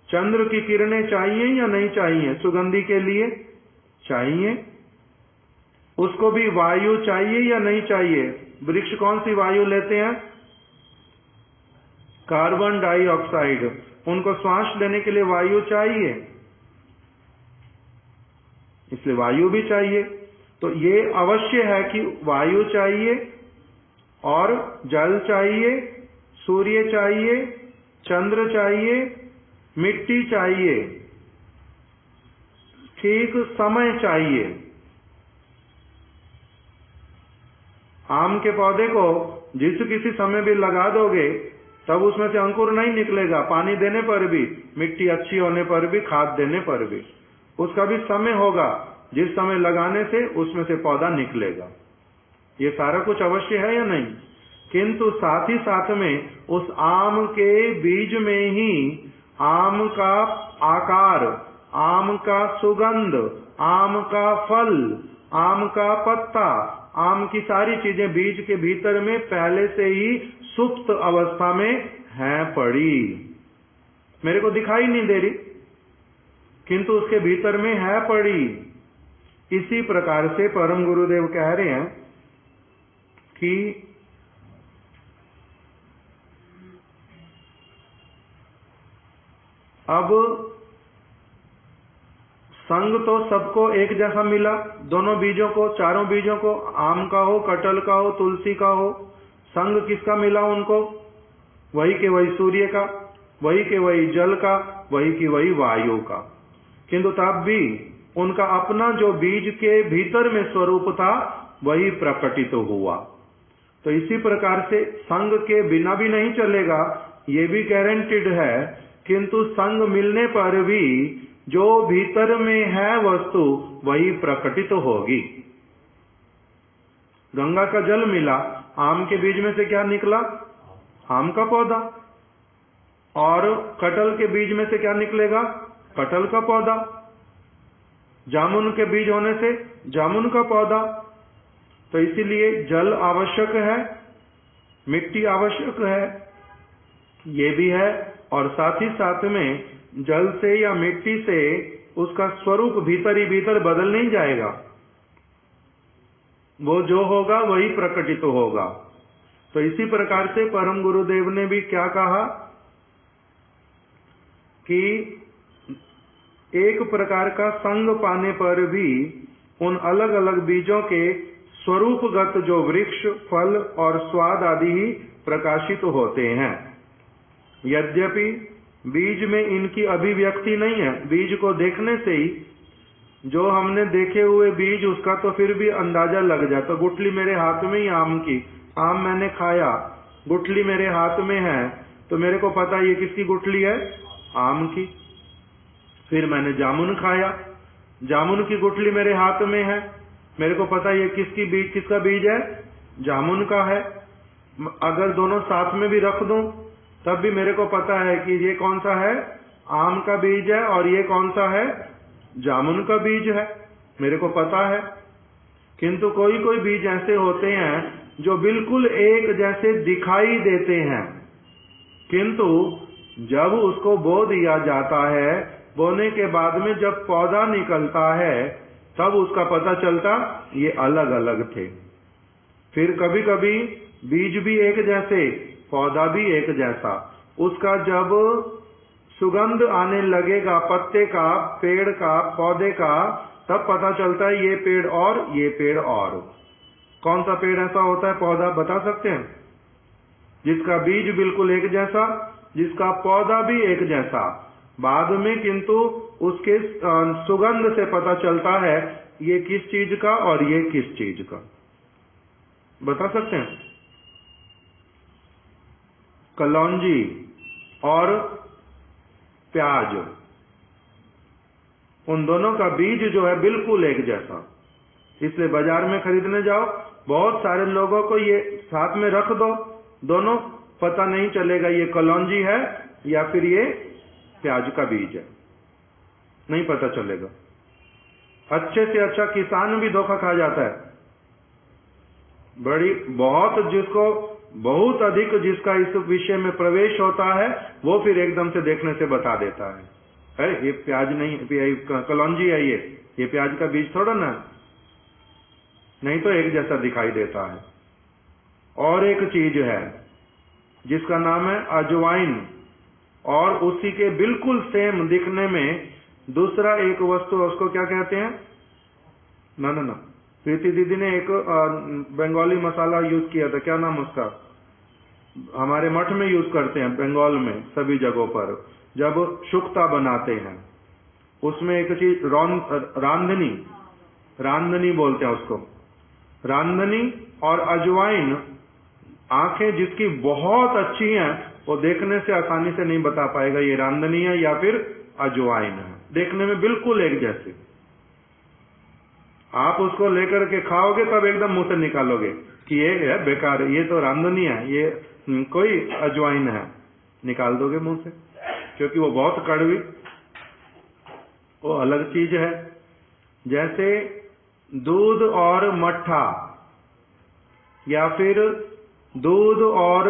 चंद्र की किरणें चाहिए या नहीं चाहिए? सुगंधी के लिए चाहिए। उसको भी वायु चाहिए या नहीं चाहिए? वृक्ष कौन सी वायु लेते हैं? Carbon dioxide. उनको श्वास लेने के लिए वायु चाहिए, इसलिए वायु भी चाहिए। तो ये अवश्य है कि वायु चाहिए और जल चाहिए, सूर्य चाहिए, चंद्र चाहिए, मिट्टी चाहिए, ठीक समय चाहिए। आम के पौधे को जिस किसी समय भी लगा दोगे तब उसमें से अंकुर नहीं निकलेगा, पानी देने पर भी, मिट्टी अच्छी होने पर भी, खाद देने पर भी। उसका भी समय होगा, जिस समय लगाने से उसमें से पौधा निकलेगा। ये सारा कुछ अवश्य है या नहीं? किंतु साथ ही साथ में उस आम के बीज में ही आम का आकार, आम का सुगंध, आम का फल, आम का पत्ता, आम की सारी चीजें बीज के भीतर में पहले से ही सुप्त अवस्था में है पड़ी, मेरे को दिखाई नहीं दे रही, किंतु उसके भीतर में है पड़ी। इसी प्रकार से परम गुरुदेव कह रहे हैं कि अब संग तो सबको एक जैसा मिला, दोनों बीजों को, चारों बीजों को, आम का हो, कटहल का हो, तुलसी का हो, संग किसका मिला उनको? वही के वही सूर्य का, वही के वही जल का, वही की वही वायु का। किंतु तब भी उनका अपना जो बीज के भीतर में स्वरूप था वही प्रकटित हुआ। तो इसी प्रकार से संग के बिना भी नहीं चलेगा, ये भी गारंटीड है। किंतु संग मिलने पर भी जो भीतर में है वस्तु वही प्रकटित होगी। गंगा का जल मिला, आम के बीज में से क्या निकला? आम का पौधा। और कटहल के बीज में से क्या निकलेगा? कटहल का पौधा। जामुन के बीज होने से जामुन का पौधा। तो इसीलिए जल आवश्यक है, मिट्टी आवश्यक है, ये भी है। और साथ ही साथ में जल से या मिट्टी से उसका स्वरूप भीतर ही भीतर बदल नहीं जाएगा, वो जो होगा वही प्रकटित होगा। तो इसी प्रकार से परम गुरुदेव ने भी क्या कहा कि एक प्रकार का संग पाने पर भी उन अलग अलग बीजों के स्वरूपगत जो वृक्ष, फल और स्वाद आदि ही प्रकाशित होते हैं। यद्यपि बीज में इनकी अभिव्यक्ति नहीं है। बीज को देखने से ही, जो हमने देखे हुए बीज उसका तो फिर भी अंदाजा लग जाए। तो गुठली मेरे हाथ में ही आम की, आम मैंने खाया, गुठली मेरे हाथ में है, तो मेरे को पता ये किसकी गुठली है? आम की। फिर मैंने जामुन खाया, जामुन की गुठली मेरे हाथ में है, मेरे को पता ये किसका बीज है? जामुन का है। अगर दोनों साथ में भी रख दूं तब भी मेरे को पता है कि ये कौन सा है? आम का बीज है, और ये कौन सा है? जामुन का बीज है, मेरे को पता है। किंतु कोई कोई बीज ऐसे होते हैं जो बिल्कुल एक जैसे दिखाई देते हैं, किंतु जब उसको बो दिया जाता है, बोने के बाद में जब पौधा निकलता है तब उसका पता चलता ये अलग अलग थे। फिर कभी कभी बीज भी एक जैसे, पौधा भी एक जैसा। उसका जब सुगंध आने लगेगा पत्ते का, पेड़ का, पौधे का, तब पता चलता है ये पेड़ और ये पेड़ और। कौन सा पेड़ ऐसा होता है, पौधा बता सकते हैं, जिसका बीज बिल्कुल एक जैसा, जिसका पौधा भी एक जैसा, बाद में किंतु उसके सुगंध से पता चलता है ये किस चीज का और ये किस चीज का, बता सकते हैं? कलौंजी और प्याज, उन दोनों का बीज जो है बिल्कुल एक जैसा। इसलिए बाजार में खरीदने जाओ, बहुत सारे लोगों को ये साथ में रख दो, दोनों पता नहीं चलेगा ये कलौंजी है या फिर ये प्याज का बीज है, नहीं पता चलेगा। अच्छे से अच्छा किसान भी धोखा खा जाता है। बहुत अधिक जिसका इस विषय में प्रवेश होता है, वो फिर एकदम से देखने से बता देता है ये प्याज नहीं, कलौंजी है, ये प्याज का बीज थोड़ा ना, नहीं तो एक जैसा दिखाई देता है। और एक चीज है जिसका नाम है अजवाइन, और उसी के बिल्कुल सेम दिखने में दूसरा एक वस्तु, उसको क्या कहते हैं? ना प्रीति दीदी ने एक बंगाली मसाला यूज किया था, क्या नाम उसका? हमारे मठ में यूज करते हैं, बंगाल में सभी जगहों पर जब शुक्ता बनाते हैं, उसमें एक चीज रांधनी बोलते हैं उसको, रांधनी और अजवाइन। आंखें जिसकी बहुत अच्छी हैं वो देखने से आसानी से नहीं बता पाएगा ये रांधनी है या फिर अजवाइन है, देखने में बिल्कुल एक जैसे। आप उसको लेकर के खाओगे तब एकदम मुंह से निकालोगे कि ये है बेकार, ये तो रांधनी है, ये कोई अजवाइन है, निकाल दोगे मुंह से, क्योंकि वो बहुत कड़वी, वो अलग चीज है। जैसे दूध और मट्ठा, या फिर दूध और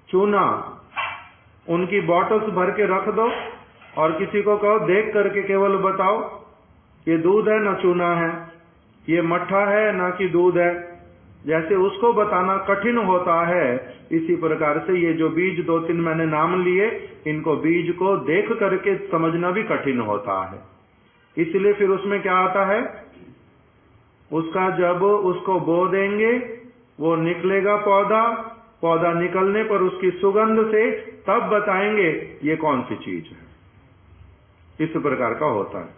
चूना, उनकी बॉटल्स भर के रख दो और किसी को कहो देख करके केवल बताओ ये दूध है ना चूना है, ये मट्ठा है ना कि दूध है। जैसे उसको बताना कठिन होता है, इसी प्रकार से ये जो बीज दो तीन मैंने नाम लिए, इनको बीज को देख करके समझना भी कठिन होता है। इसलिए फिर उसमें क्या आता है, उसका जब उसको बो देंगे वो निकलेगा पौधा, पौधा निकलने पर उसकी सुगंध से तब बताएंगे ये कौन सी चीज है। इस प्रकार का होता है।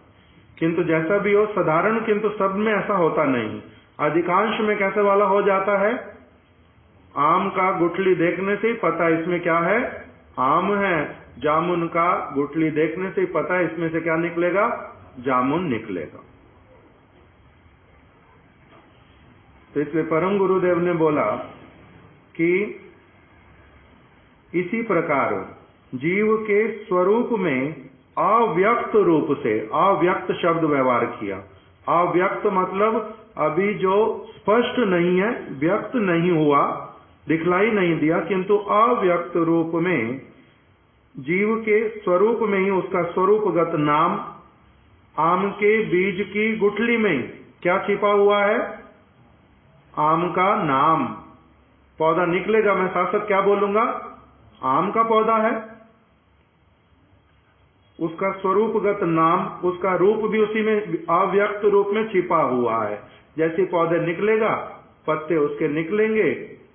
किंतु जैसा भी हो साधारण, किंतु सब में ऐसा होता नहीं। अधिकांश में कैसे वाला हो जाता है, आम का गुठली देखने से ही पता इसमें क्या है, आम है। जामुन का गुठली देखने से ही पता है इसमें से क्या निकलेगा, जामुन निकलेगा। तो इसलिए परम गुरुदेव ने बोला कि इसी प्रकार जीव के स्वरूप में अव्यक्त रूप से, अव्यक्त शब्द व्यवहार किया। अव्यक्त मतलब अभी जो स्पष्ट नहीं है, व्यक्त नहीं हुआ, दिखलाई नहीं दिया, किंतु अव्यक्त रूप में जीव के स्वरूप में ही उसका स्वरूपगत नाम, आम के बीज की गुठली में क्या छिपा हुआ है, आम का नाम। पौधा निकलेगा, मैं साथ साथ क्या बोलूंगा, आम का पौधा है, उसका स्वरूपगत नाम, उसका रूप भी उसी में अव्यक्त रूप में छिपा हुआ है। जैसे पौधे निकलेगा, पत्ते उसके निकलेंगे,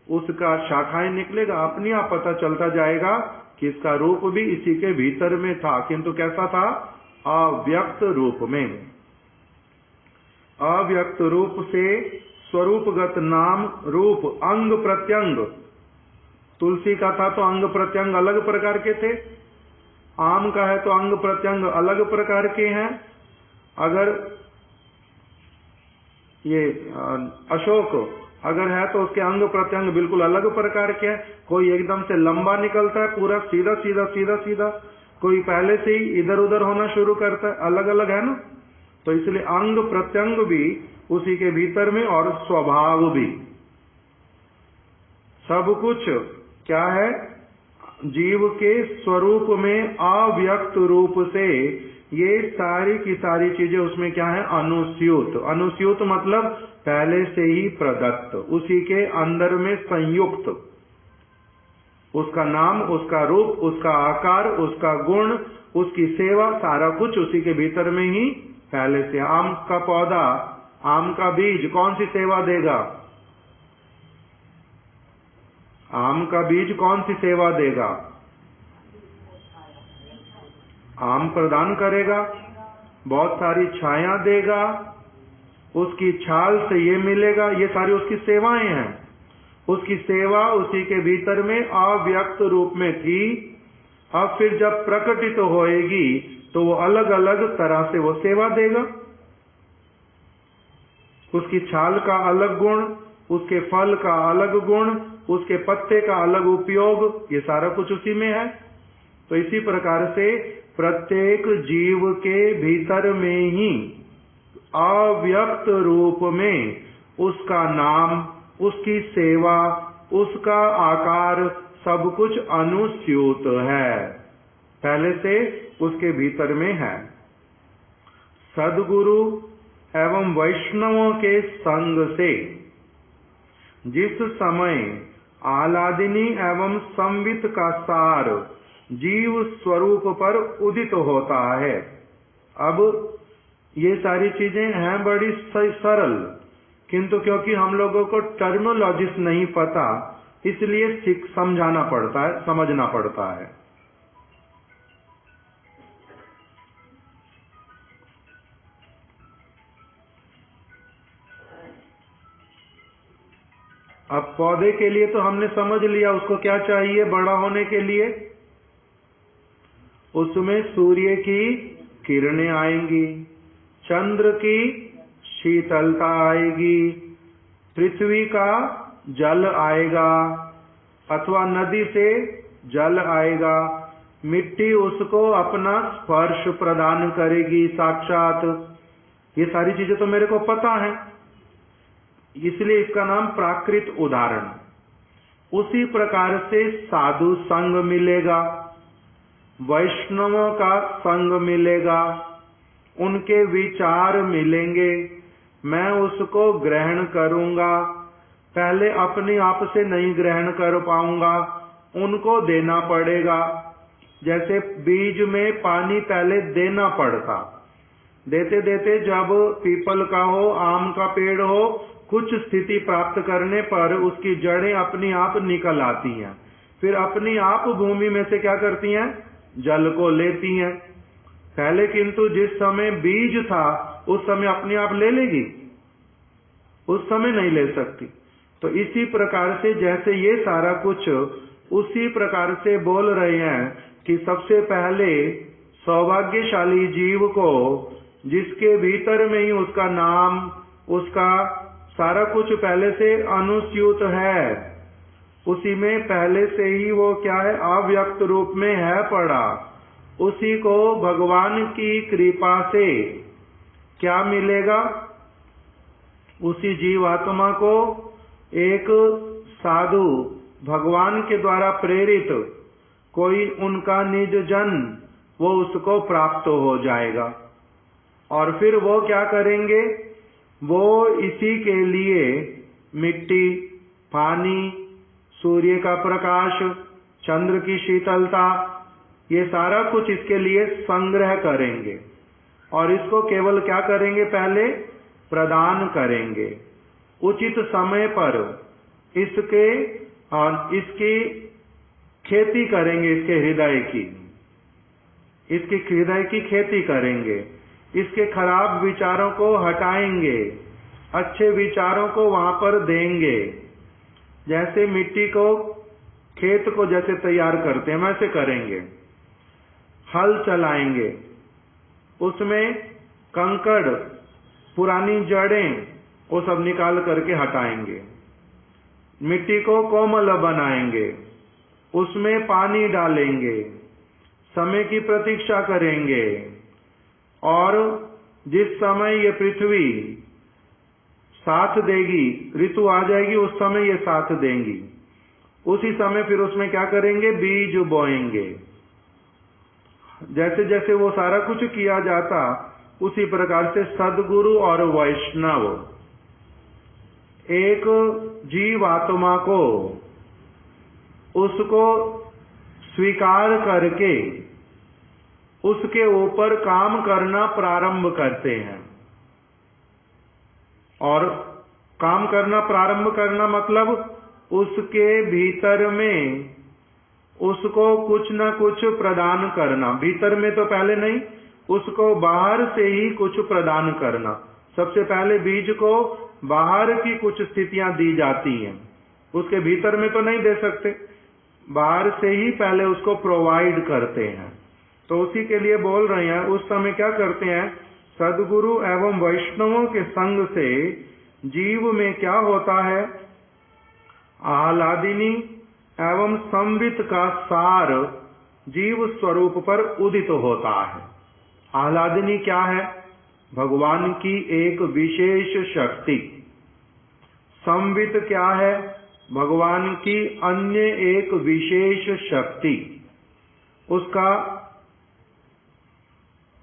उसका शाखाएं निकलेगा, अपने आप पता चलता जाएगा कि इसका रूप भी इसी के भीतर में था, किंतु कैसा था? अव्यक्त रूप में। अव्यक्त रूप से स्वरूपगत नाम रूप अंग प्रत्यंग, तुलसी का था तो अंग प्रत्यंग अलग प्रकार के थे, आम का है तो अंग प्रत्यंग अलग प्रकार के हैं। अगर ये अशोक अगर है तो उसके अंग प्रत्यंग बिल्कुल अलग प्रकार के हैं। कोई एकदम से लंबा निकलता है पूरा सीधा सीधा सीधा सीधा, कोई पहले से ही इधर उधर होना शुरू करता है, अलग अलग है ना। तो इसलिए अंग प्रत्यंग भी उसी के भीतर में और स्वभाव भी, सब कुछ क्या है? जीव के स्वरूप में अव्यक्त रूप से ये सारी की सारी चीजें उसमें क्या है? अनुस्यूत। अनुस्यूत मतलब पहले से ही प्रदत्त, उसी के अंदर में संयुक्त, उसका नाम, उसका रूप, उसका आकार, उसका गुण, उसकी सेवा, सारा कुछ उसी के भीतर में ही पहले से। आम का पौधा, आम का बीज कौन सी सेवा देगा? आम का बीज कौन सी सेवा देगा? आम प्रदान करेगा, बहुत सारी छाया देगा, उसकी छाल से ये मिलेगा, ये सारी उसकी सेवाएं हैं। उसकी सेवा उसी के भीतर में अव्यक्त रूप में थी। अब फिर जब प्रकटित होएगी तो वो अलग अलग तरह से वो सेवा देगा। उसकी छाल का अलग गुण, उसके फल का अलग गुण, उसके पत्ते का अलग उपयोग, ये सारा कुछ उसी में है। तो इसी प्रकार से प्रत्येक जीव के भीतर में ही अव्यक्त रूप में उसका नाम, उसकी सेवा, उसका आकार, सब कुछ अनुस्यूत है, पहले से उसके भीतर में है। सद्गुरु एवं वैष्णवों के संग से जिस समय आलादिनी एवं संवित का सार जीव स्वरूप पर उदित होता है। अब ये सारी चीजें हैं बड़ी सरल, किंतु क्योंकि हम लोगों को टर्मिनोलॉजीज नहीं पता, इसलिए समझाना पड़ता है, समझना पड़ता है। अब पौधे के लिए तो हमने समझ लिया उसको क्या चाहिए बड़ा होने के लिए। उसमें सूर्य की किरणें आएंगी, चंद्र की शीतलता आएगी, पृथ्वी का जल आएगा अथवा नदी से जल आएगा, मिट्टी उसको अपना स्पर्श प्रदान करेगी साक्षात। ये सारी चीजें तो मेरे को पता है, इसलिए इसका नाम प्राकृत उदाहरण। उसी प्रकार से साधु संग मिलेगा, वैष्णवों का संग मिलेगा, उनके विचार मिलेंगे, मैं उसको ग्रहण करूंगा। पहले अपने आप से नहीं ग्रहण कर पाऊंगा, उनको देना पड़ेगा। जैसे बीज में पानी पहले देना पड़ता, देते देते जब पीपल का हो, आम का पेड़ हो, कुछ स्थिति प्राप्त करने पर उसकी जड़ें अपनी आप निकल आती हैं, फिर अपनी आप भूमि में से क्या करती हैं? जल को लेती हैं। पहले किंतु जिस समय बीज था उस समय अपने आप ले लेगी, उस समय नहीं ले सकती। तो इसी प्रकार से जैसे ये सारा कुछ उसी प्रकार से बोल रहे हैं कि सबसे पहले सौभाग्यशाली जीव को, जिसके भीतर में ही उसका नाम, उसका सारा कुछ पहले से अनुस्यूत है, उसी में पहले से ही वो क्या है? अव्यक्त रूप में है पड़ा। उसी को भगवान की कृपा से क्या मिलेगा? उसी जीवात्मा को एक साधु भगवान के द्वारा प्रेरित कोई उनका निज जन, वो उसको प्राप्त हो जाएगा। और फिर वो क्या करेंगे? वो इसी के लिए मिट्टी, पानी, सूर्य का प्रकाश, चंद्र की शीतलता, ये सारा कुछ इसके लिए संग्रह करेंगे और इसको केवल क्या करेंगे? पहले प्रदान करेंगे उचित समय पर। इसकी खेती करेंगे इसके हृदय की, इसके हृदय की खेती करेंगे, इसके खराब विचारों को हटाएंगे, अच्छे विचारों को वहां पर देंगे। जैसे मिट्टी को, खेत को जैसे तैयार करते हैं वैसे करेंगे। हल चलाएंगे, उसमें कंकड़, पुरानी जड़ें वो सब निकाल करके हटाएंगे। मिट्टी को कोमल बनाएंगे, उसमें पानी डालेंगे, समय की प्रतीक्षा करेंगे, और जिस समय ये पृथ्वी साथ देगी, ऋतु आ जाएगी, उस समय ये साथ देंगी। उसी समय फिर उसमें क्या करेंगे, बीज बोएंगे। जैसे जैसे वो सारा कुछ किया जाता, उसी प्रकार से सद्गुरु और वैष्णव एक जीवात्मा को, उसको स्वीकार करके उसके ऊपर काम करना प्रारंभ करते हैं। और काम करना प्रारंभ करना मतलब उसके भीतर में उसको कुछ न कुछ प्रदान करना। भीतर में तो पहले नहीं, उसको बाहर से ही कुछ प्रदान करना। सबसे पहले बीज को बाहर की कुछ स्थितियां दी जाती हैं, उसके भीतर में तो नहीं दे सकते, बाहर से ही पहले उसको प्रोवाइड करते हैं। तो उसी के लिए बोल रहे हैं, उस समय क्या करते हैं, सद्गुरु एवं वैष्णवों के संग से जीव में क्या होता है, आह्लादिनी एवं संवित का सार जीव स्वरूप पर उदित होता है। आह्लादिनी क्या है, भगवान की एक विशेष शक्ति। संवित क्या है, भगवान की अन्य एक विशेष शक्ति।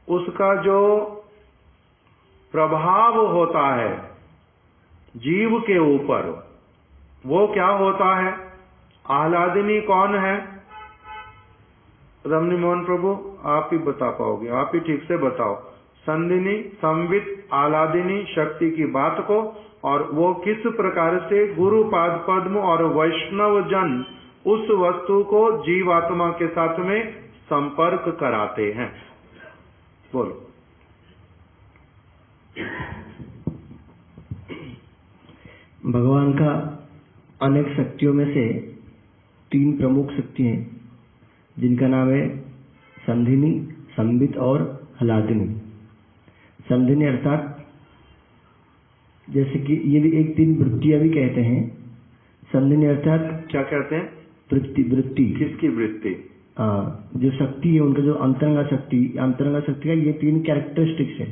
उसका जो प्रभाव होता है जीव के ऊपर, वो क्या होता है। आह्लादिनी कौन है, रमणी मोहन प्रभु आप ही बता पाओगे, आप ही ठीक से बताओ। संदिनी, संवित, आह्लादिनी शक्ति की बात को, और वो किस प्रकार से गुरुपाद पद्म और वैष्णव जन उस वस्तु को जीवात्मा के साथ में संपर्क कराते हैं। बोलो। भगवान का अनेक शक्तियों में से 3 प्रमुख शक्ति हैं, जिनका नाम है संधिनी, संबित और आह्लादिनी। संधिनी अर्थात जैसे कि ये भी एक 3 वृत्तियां भी कहते हैं। संधिनी अर्थात क्या कहते हैं, वृत्ति। किसकी वृत्ति, जो शक्ति है उनका, जो अंतरंगा शक्ति का ये 3 कैरेक्टरिस्टिक्स है।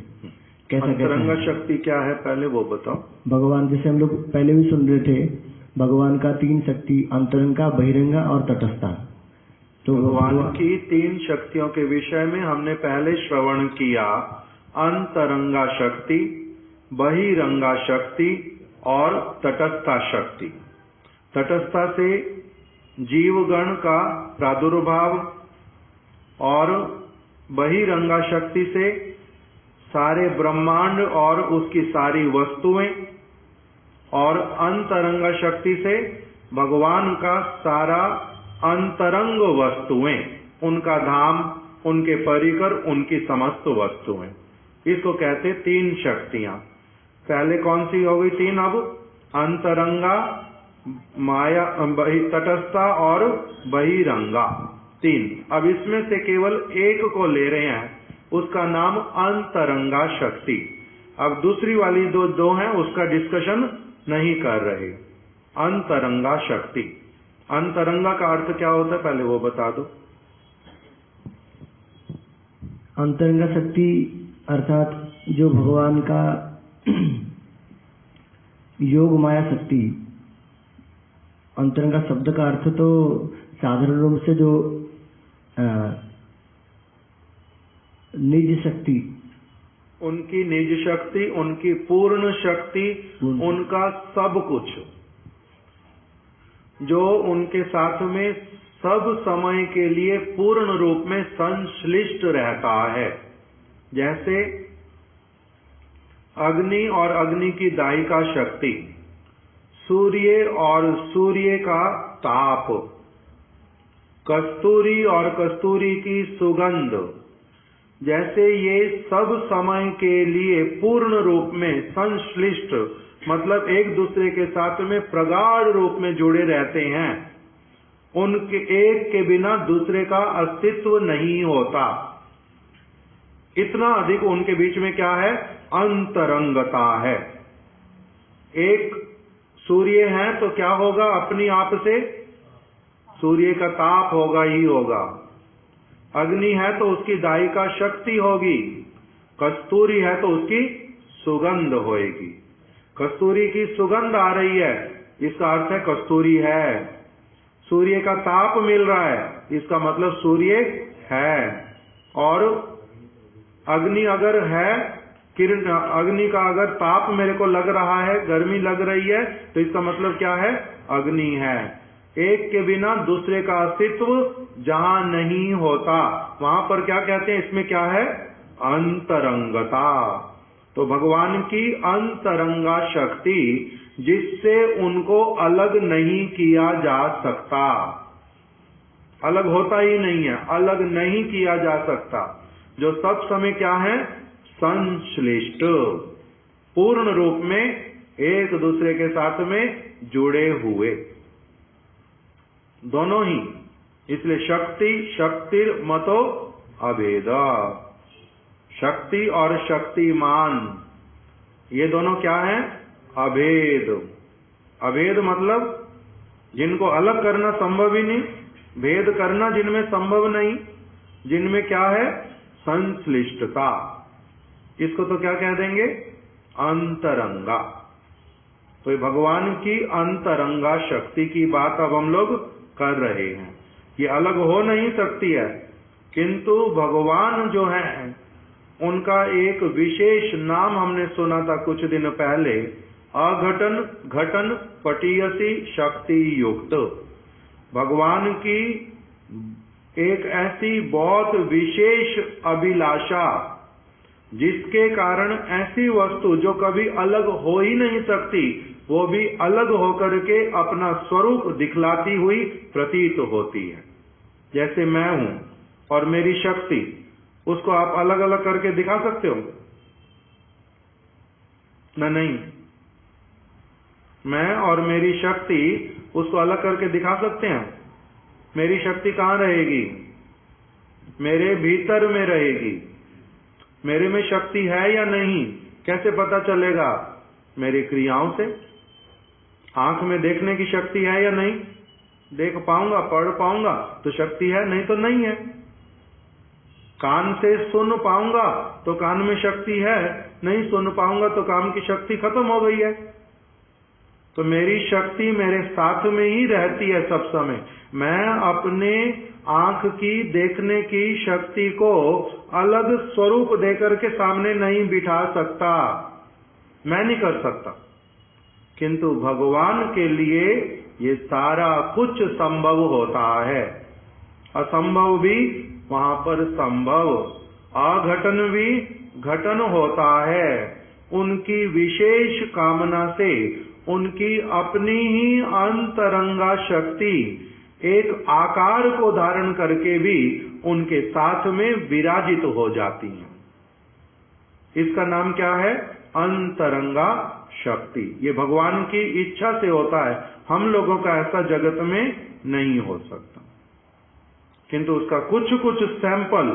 कैसा अंतरंगा शक्ति क्या है पहले वो बताओ। भगवान, जैसे हम लोग पहले भी सुन रहे थे, भगवान का 3 शक्ति, अंतरंगा, बहिरंगा और तटस्था। तो भगवान की 3 शक्तियों के विषय में हमने पहले श्रवण किया, अंतरंगा शक्ति, बहिरंगा शक्ति और तटस्था शक्ति। तटस्था से जीवगण का प्रादुर्भाव, और बहिरंगा शक्ति से सारे ब्रह्मांड और उसकी सारी वस्तुएं, और अंतरंगा शक्ति से भगवान का सारा अंतरंग वस्तुएं, उनका धाम, उनके परिकर, उनकी समस्त वस्तुएं। इसको कहते 3 शक्तियां। पहले कौन सी हो गई 3, अब अंतरंगा, माया, तटस्था और बहिरंगा 3। अब इसमें से केवल एक को ले रहे हैं, उसका नाम अंतरंगा शक्ति। अब दूसरी वाली दो हैं, उसका डिस्कशन नहीं कर रहे। अंतरंगा शक्ति, अंतरंगा का अर्थ क्या होता है पहले वो बता दो। अंतरंगा शक्ति अर्थात जो भगवान का योग माया शक्ति। अंतरंगा शब्द का अर्थ तो साधारण रूप से जो निज शक्ति, उनकी निज शक्ति, उनकी पूर्ण शक्ति, उनका सब कुछ जो उनके साथ में सब समय के लिए पूर्ण रूप में संश्लिष्ट रहता है। जैसे अग्नि और अग्नि की दाहिका शक्ति, सूर्य और सूर्य का ताप, कस्तूरी और कस्तूरी की सुगंध, जैसे ये सब समय के लिए पूर्ण रूप में संश्लिष्ट, मतलब एक दूसरे के साथ में प्रगाढ़ रूप में जुड़े रहते हैं, उनके एक के बिना दूसरे का अस्तित्व नहीं होता। इतना अधिक उनके बीच में क्या है? अंतरंगता है। एक सूर्य है तो क्या होगा? अपनी आप से सूर्य का ताप होगा ही होगा। अग्नि है तो उसकी दायिका शक्ति होगी। कस्तूरी है तो उसकी सुगंध होएगी। कस्तूरी की सुगंध आ रही है, इसका अर्थ है कस्तूरी है। सूर्य का ताप मिल रहा है, इसका मतलब सूर्य है। और अग्नि अगर है, किरण अग्नि का अगर ताप मेरे को लग रहा है, गर्मी लग रही है, तो इसका मतलब क्या है? अग्नि है। एक के बिना दूसरे का अस्तित्व जहां नहीं होता, वहां पर क्या कहते हैं? इसमें क्या है? अंतरंगता। तो भगवान की अंतरंगा शक्ति, जिससे उनको अलग नहीं किया जा सकता, अलग होता ही नहीं है, अलग नहीं किया जा सकता, जो सब समय क्या है? संश्लिष्ट, पूर्ण रूप में एक दूसरे के साथ में जुड़े हुए, दोनों ही। इसलिए शक्ति शक्तिर मतो अभेदा, शक्ति और शक्तिमान, ये दोनों क्या है? अभेद। अभेद मतलब जिनको अलग करना संभव ही नहीं, भेद करना जिनमें संभव नहीं, जिनमें क्या है? संश्लिष्टता। इसको तो क्या कह देंगे? अंतरंगा। तो भगवान की अंतरंगा शक्ति की बात अब हम लोग कर रहे हैं। ये अलग हो नहीं सकती है, किंतु भगवान जो है उनका एक विशेष नाम हमने सुना था कुछ दिन पहले, अघटन घटन पटीयसी शक्ति युक्त। भगवान की एक ऐसी बहुत विशेष अभिलाषा, जिसके कारण ऐसी वस्तु जो कभी अलग हो ही नहीं सकती, वो भी अलग होकर के अपना स्वरूप दिखलाती हुई प्रतीत होती है। जैसे मैं हूं और मेरी शक्ति, उसको आप अलग अलग करके दिखा सकते हो ना? नहीं। मैं और मेरी शक्ति, उसको अलग करके दिखा सकते हैं? मेरी शक्ति कहां रहेगी? मेरे भीतर में रहेगी। मेरे में शक्ति है या नहीं, कैसे पता चलेगा? मेरी क्रियाओं से। आंख में देखने की शक्ति है या नहीं? देख पाऊंगा, पढ़ पाऊंगा तो शक्ति है, नहीं तो नहीं है। कान से सुन पाऊंगा तो कान में शक्ति है, नहीं सुन पाऊंगा तो कान की शक्ति खत्म हो गई है। तो मेरी शक्ति मेरे साथ में ही रहती है सब समय। मैं अपने आंख की देखने की शक्ति को अलग स्वरूप देकर के सामने नहीं बिठा सकता, मैं नहीं कर सकता। किंतु भगवान के लिए ये सारा कुछ संभव होता है। असंभव भी वहां पर संभव, अघटन भी घटन होता है। उनकी विशेष कामना से, उनकी अपनी ही अंतरंगा शक्ति एक आकार को धारण करके भी उनके साथ में विराजित हो जाती है। इसका नाम क्या है? अंतरंगा शक्ति। ये भगवान की इच्छा से होता है, हम लोगों का ऐसा जगत में नहीं हो सकता। किंतु उसका कुछ कुछ सैंपल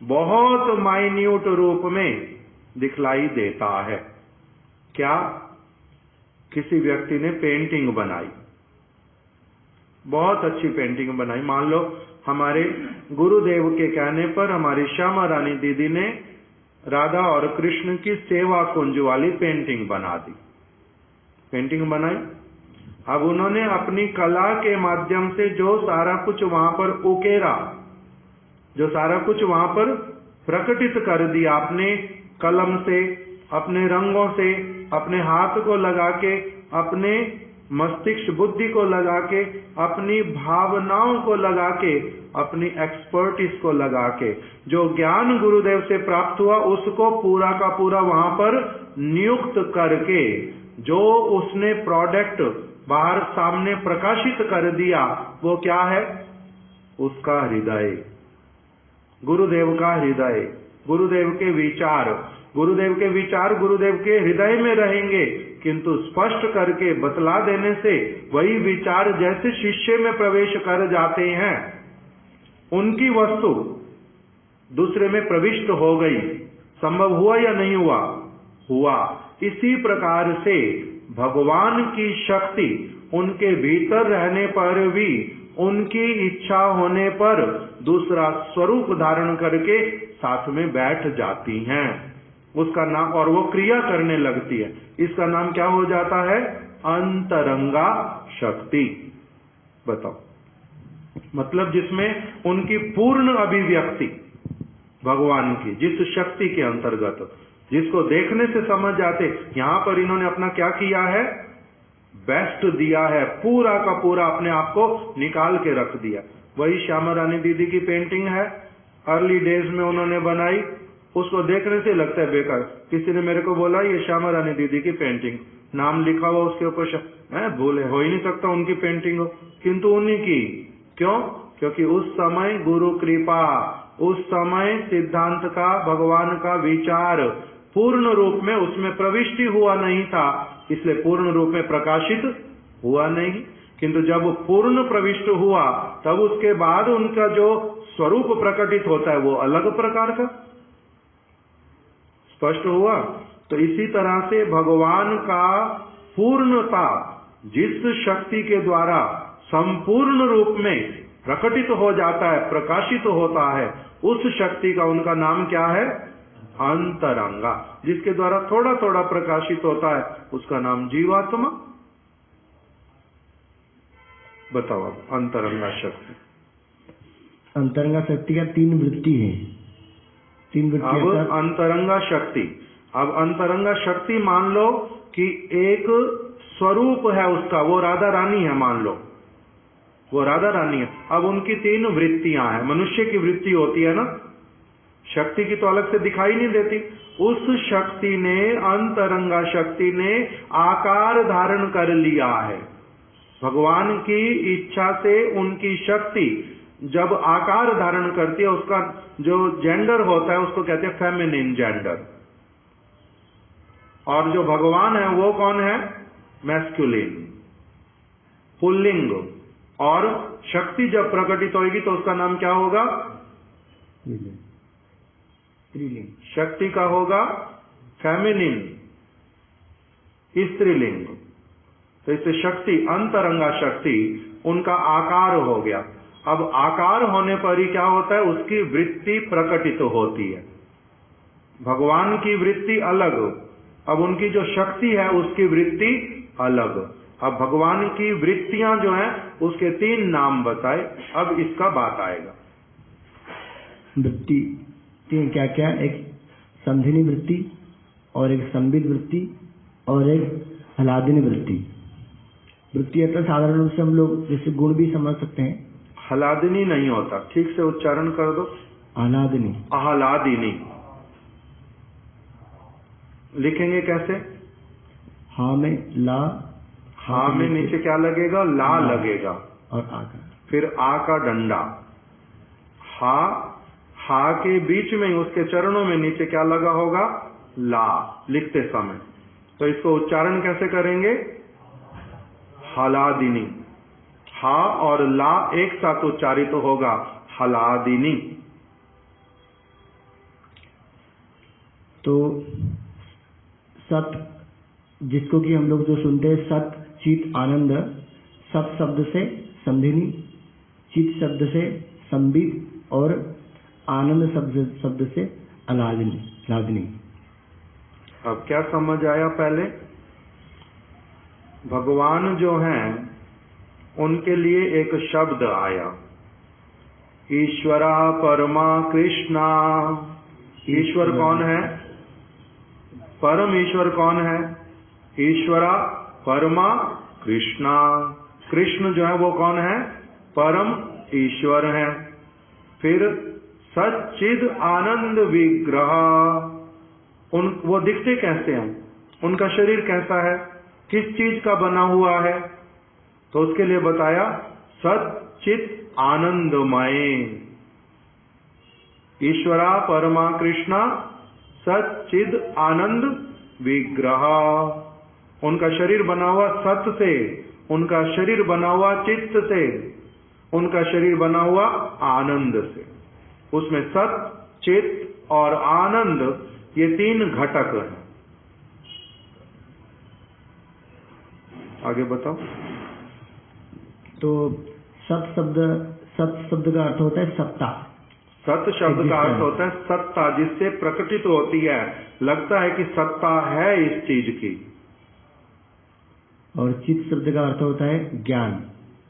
बहुत माइन्यूट रूप में दिखलाई देता है। क्या? किसी व्यक्ति ने पेंटिंग बनाई, बहुत अच्छी पेंटिंग बनाई। मान लो हमारे गुरुदेव के कहने पर हमारी श्यामा रानी दीदी ने राधा और कृष्ण की सेवा कुंज वाली पेंटिंग बना दी। पेंटिंग बनाई, अब उन्होंने अपनी कला के माध्यम से जो सारा कुछ वहां पर उकेरा, जो सारा कुछ वहां पर प्रकटित कर दिया, अपने कलम से, अपने रंगों से, अपने हाथ को लगा के, अपने मस्तिष्क बुद्धि को लगा के, अपनी भावनाओं को लगा के, अपनी एक्सपर्टीज को लगा के, जो ज्ञान गुरुदेव से प्राप्त हुआ उसको पूरा का पूरा वहां पर नियुक्त करके, जो उसने प्रोडक्ट बाहर सामने प्रकाशित कर दिया, वो क्या है? उसका हृदय, गुरुदेव का हृदय, गुरुदेव के विचार, गुरुदेव के विचार गुरुदेव के हृदय में रहेंगे, किंतु स्पष्ट करके बतला देने से वही विचार जैसे शिष्य में प्रवेश कर जाते हैं, उनकी वस्तु दूसरे में प्रविष्ट हो गई। संभव हुआ या नहीं हुआ? हुआ। इसी प्रकार से भगवान की शक्ति उनके भीतर रहने पर भी उनकी इच्छा होने पर दूसरा स्वरूप धारण करके साथ में बैठ जाती हैं। उसका नाम, और वो क्रिया करने लगती है, इसका नाम क्या हो जाता है? अंतरंगा शक्ति। बताओ, मतलब जिसमें उनकी पूर्ण अभिव्यक्ति भगवान की, जिस शक्ति के अंतर्गत, जिसको देखने से समझ जाते, यहां पर इन्होंने अपना क्या किया है? बेस्ट दिया है, पूरा का पूरा अपने आप को निकाल के रख दिया। वही श्यामा रानी दीदी की पेंटिंग है, अर्ली डेज में उन्होंने बनाई, उसको देखने से लगता है बेकार। किसी ने मेरे को बोला ये श्यामा रानी दीदी की पेंटिंग, नाम लिखा हुआ उसके ऊपर, मैं भूले, हो ही नहीं सकता उनकी पेंटिंग हो, किंतु उन्हीं की। क्यों? क्योंकि उस समय गुरु कृपा, उस समय सिद्धांत का, भगवान का विचार पूर्ण रूप में उसमें प्रविष्टि हुआ नहीं था, इसलिए पूर्ण रूप में प्रकाशित हुआ नहीं। किंतु जब पूर्ण प्रविष्ट हुआ तब उसके बाद उनका जो स्वरूप प्रकटित होता है वो अलग प्रकार का। स्पष्ट हुआ? तो इसी तरह से भगवान का पूर्णता जिस शक्ति के द्वारा संपूर्ण रूप में प्रकटित हो जाता है, प्रकाशित होता है, उस शक्ति का उनका नाम क्या है? अंतरंगा। जिसके द्वारा थोड़ा थोड़ा प्रकाशित होता है उसका नाम जीवात्मा। बताओ अब अंतरंगा शक्ति। अंतरंगा शक्ति का 3 वृत्ति है, 3 वृत्ति। अब अंतरंगा शक्ति, अब अंतरंगा शक्ति मान लो कि एक स्वरूप है उसका, वो राधा रानी है, मान लो वो राधा रानी है। अब उनकी 3 वृत्तियां हैं। मनुष्य की वृत्ति होती है ना, शक्ति की तो अलग से दिखाई नहीं देती। उस शक्ति ने, अंतरंगा शक्ति ने आकार धारण कर लिया है। भगवान की इच्छा से उनकी शक्ति जब आकार धारण करती है, उसका जो जेंडर होता है उसको कहते हैं फेमिनिन जेंडर, और जो भगवान है वो कौन है? Masculine, pulling. और शक्ति जब प्रकटित होगी तो उसका नाम क्या होगा? स्त्रीलिंग। शक्ति का होगा फेमिनिन, स्त्रीलिंग। तो इससे शक्ति, अंतरंगा शक्ति, उनका आकार हो गया। अब आकार होने पर ही क्या होता है? उसकी वृत्ति प्रकटित होती है। भगवान की वृत्ति अलग, अब उनकी जो शक्ति है उसकी वृत्ति अलग। अब भगवान की वृत्तियां जो हैं उसके 3 नाम बताए। अब इसका बात आएगा। वृत्ति 3 क्या क्या? एक संधिनी वृत्ति, और एक संबित वृत्ति, और एक हलादिनी वृत्ति। वृत्ति तो साधारण रूप से हम लोग जैसे गुण भी समझ सकते हैं। हलादिनी नहीं होता, ठीक से उच्चारण कर दो। आह्लादिनी। आह्लादिनी लिखेंगे कैसे? हा में ला, हा में नीचे क्या लगेगा? ला लगेगा, और आ का, फिर आ का डंडा। हा, हा के बीच में उसके चरणों में नीचे क्या लगा होगा? ला, लिखते समय। तो इसको उच्चारण कैसे करेंगे? हलादिनी। हा और ला एक साथ उच्चारित तो होगा हलादिनी। तो सत, जिसको कि हम लोग जो सुनते हैं सत चित आनंद, सत शब्द से संधिनी, चित शब्द से संबित, और आनंद शब्द से अलादिनी। अब क्या समझ आया? पहले भगवान जो हैं उनके लिए एक शब्द आया, ईश्वरा परमा कृष्णा। ईश्वर कौन है? परम ईश्वर कौन है? ईश्वरा परमा कृष्णा। कृष्ण जो है वो कौन है? परम ईश्वर है। फिर सच्चिद आनंद विग्रह, वो दिखते कैसे हैं? उनका शरीर कैसा है? किस चीज का बना हुआ है? तो उसके लिए बताया सच्चित आनंदमय। ईश्वरा परमा कृष्णा सच्चिद आनंद विग्रह। उनका शरीर बना हुआ सत से, उनका शरीर बना हुआ चित्त से, उनका शरीर बना हुआ आनंद से। उसमें सत, चित्त और आनंद ये तीन घटक हैं। आगे बताओ। तो सत शब्द का अर्थ होता है सत्ता। सत शब्द का अर्थ होता है सत्ता, जिससे प्रकटित होती है, लगता है कि सत्ता है इस चीज की। और चित्त शब्द का अर्थ होता है ज्ञान।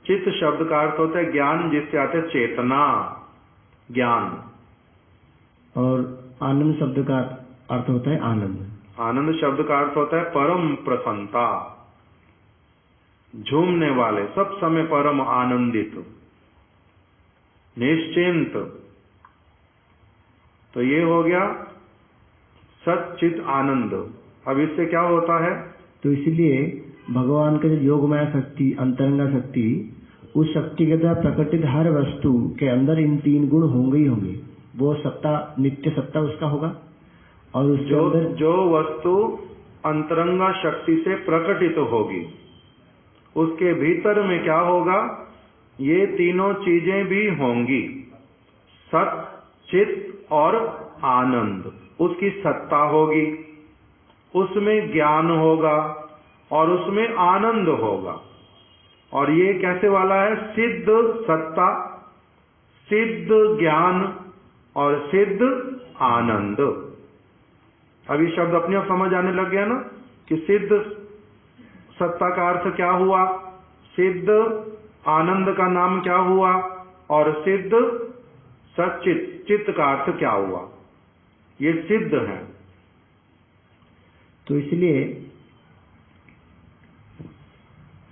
चित्त शब्द का अर्थ होता है ज्ञान, जिससे आते है चेतना, ज्ञान। और आनंद शब्द का अर्थ होता है आनंद। आनंद शब्द का अर्थ होता है परम प्रसन्नता, झूमने वाले, सब समय परम आनंदित, निश्चिंत। तो ये हो गया सच्चित आनंद। अब इससे क्या होता है? तो इसलिए भगवान का जो योगमाया शक्ति, अंतरंगा शक्ति, उस शक्ति के द्वारा प्रकटित हर वस्तु के अंदर इन तीन गुण होंगे ही होंगे। वो सत्ता, नित्य सत्ता उसका होगा। और उसके अंदर जो वस्तु अंतरंगा शक्ति से प्रकटित होगी, उसके भीतर में क्या होगा? ये तीनों चीजें भी होंगी, सत, चित्त और आनंद। उसकी सत्ता होगी, उसमें ज्ञान होगा और उसमें आनंद होगा। और ये कैसे वाला है? सिद्ध सत्ता, सिद्ध ज्ञान और सिद्ध आनंद। अभी शब्द अपने आप समझ आने लग गया ना कि सिद्ध सत्ता का अर्थ क्या हुआ, सिद्ध आनंद का नाम क्या हुआ और सिद्ध सच्चित चित्त का अर्थ क्या हुआ। ये सिद्ध है। तो इसलिए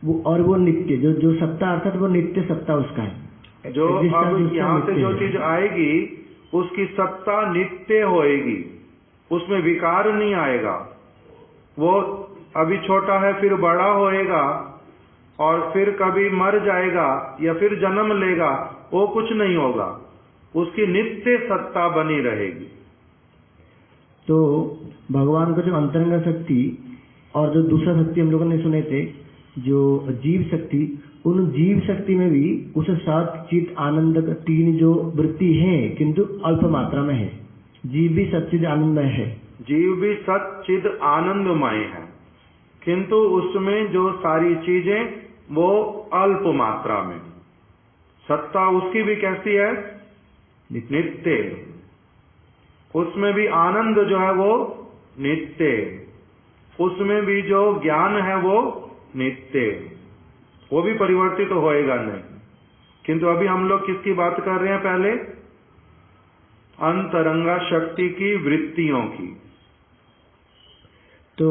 वो नित्य, जो सत्ता अर्थात वो नित्य सत्ता उसका है। जो अब यहाँ से जो चीज आएगी उसकी सत्ता नित्य होएगी, उसमें विकार नहीं आएगा। वो अभी छोटा है, फिर बड़ा होएगा और फिर कभी मर जाएगा या फिर जन्म लेगा, वो कुछ नहीं होगा, उसकी नित्य सत्ता बनी रहेगी। तो भगवान का जो अंतरंग शक्ति और जो दूसरा शक्ति हम लोगों ने सुने थे, जो जीव शक्ति, उन जीव शक्ति में भी उस सत, चित, आनंद का तीन जो वृत्ति है, किंतु अल्प मात्रा में है। जीव भी सच्चिद आनंदमय है, जीव भी सच्चिद आनंदमय है, किंतु उसमें जो सारी चीजें वो अल्प मात्रा में। सत्ता उसकी भी कैसी है? नित्य। उसमें भी आनंद जो है वो नित्य, उसमें भी जो ज्ञान है वो नित्य, वो भी परिवर्तित तो होएगा नहीं। किंतु अभी हम लोग किसकी बात कर रहे हैं? पहले अंतरंगा शक्ति की वृत्तियों की। तो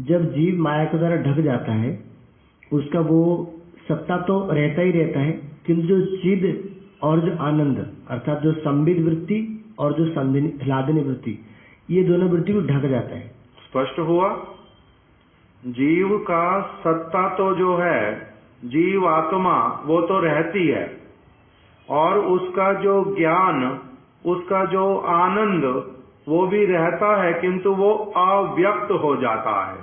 जब जीव माया के द्वारा ढक जाता है, उसका वो सत्ता तो रहता ही रहता है, किंतु जो चिद और जो आनंद अर्थात जो संबित वृत्ति और जो ह्लादिनी वृत्ति, ये दोनों वृत्ति को ढक जाता है। स्पष्ट हुआ? जीव का सत्ता तो जो है, जीव आत्मा, वो तो रहती है, और उसका जो ज्ञान, उसका जो आनंद, वो भी रहता है, किंतु वो अव्यक्त हो जाता है।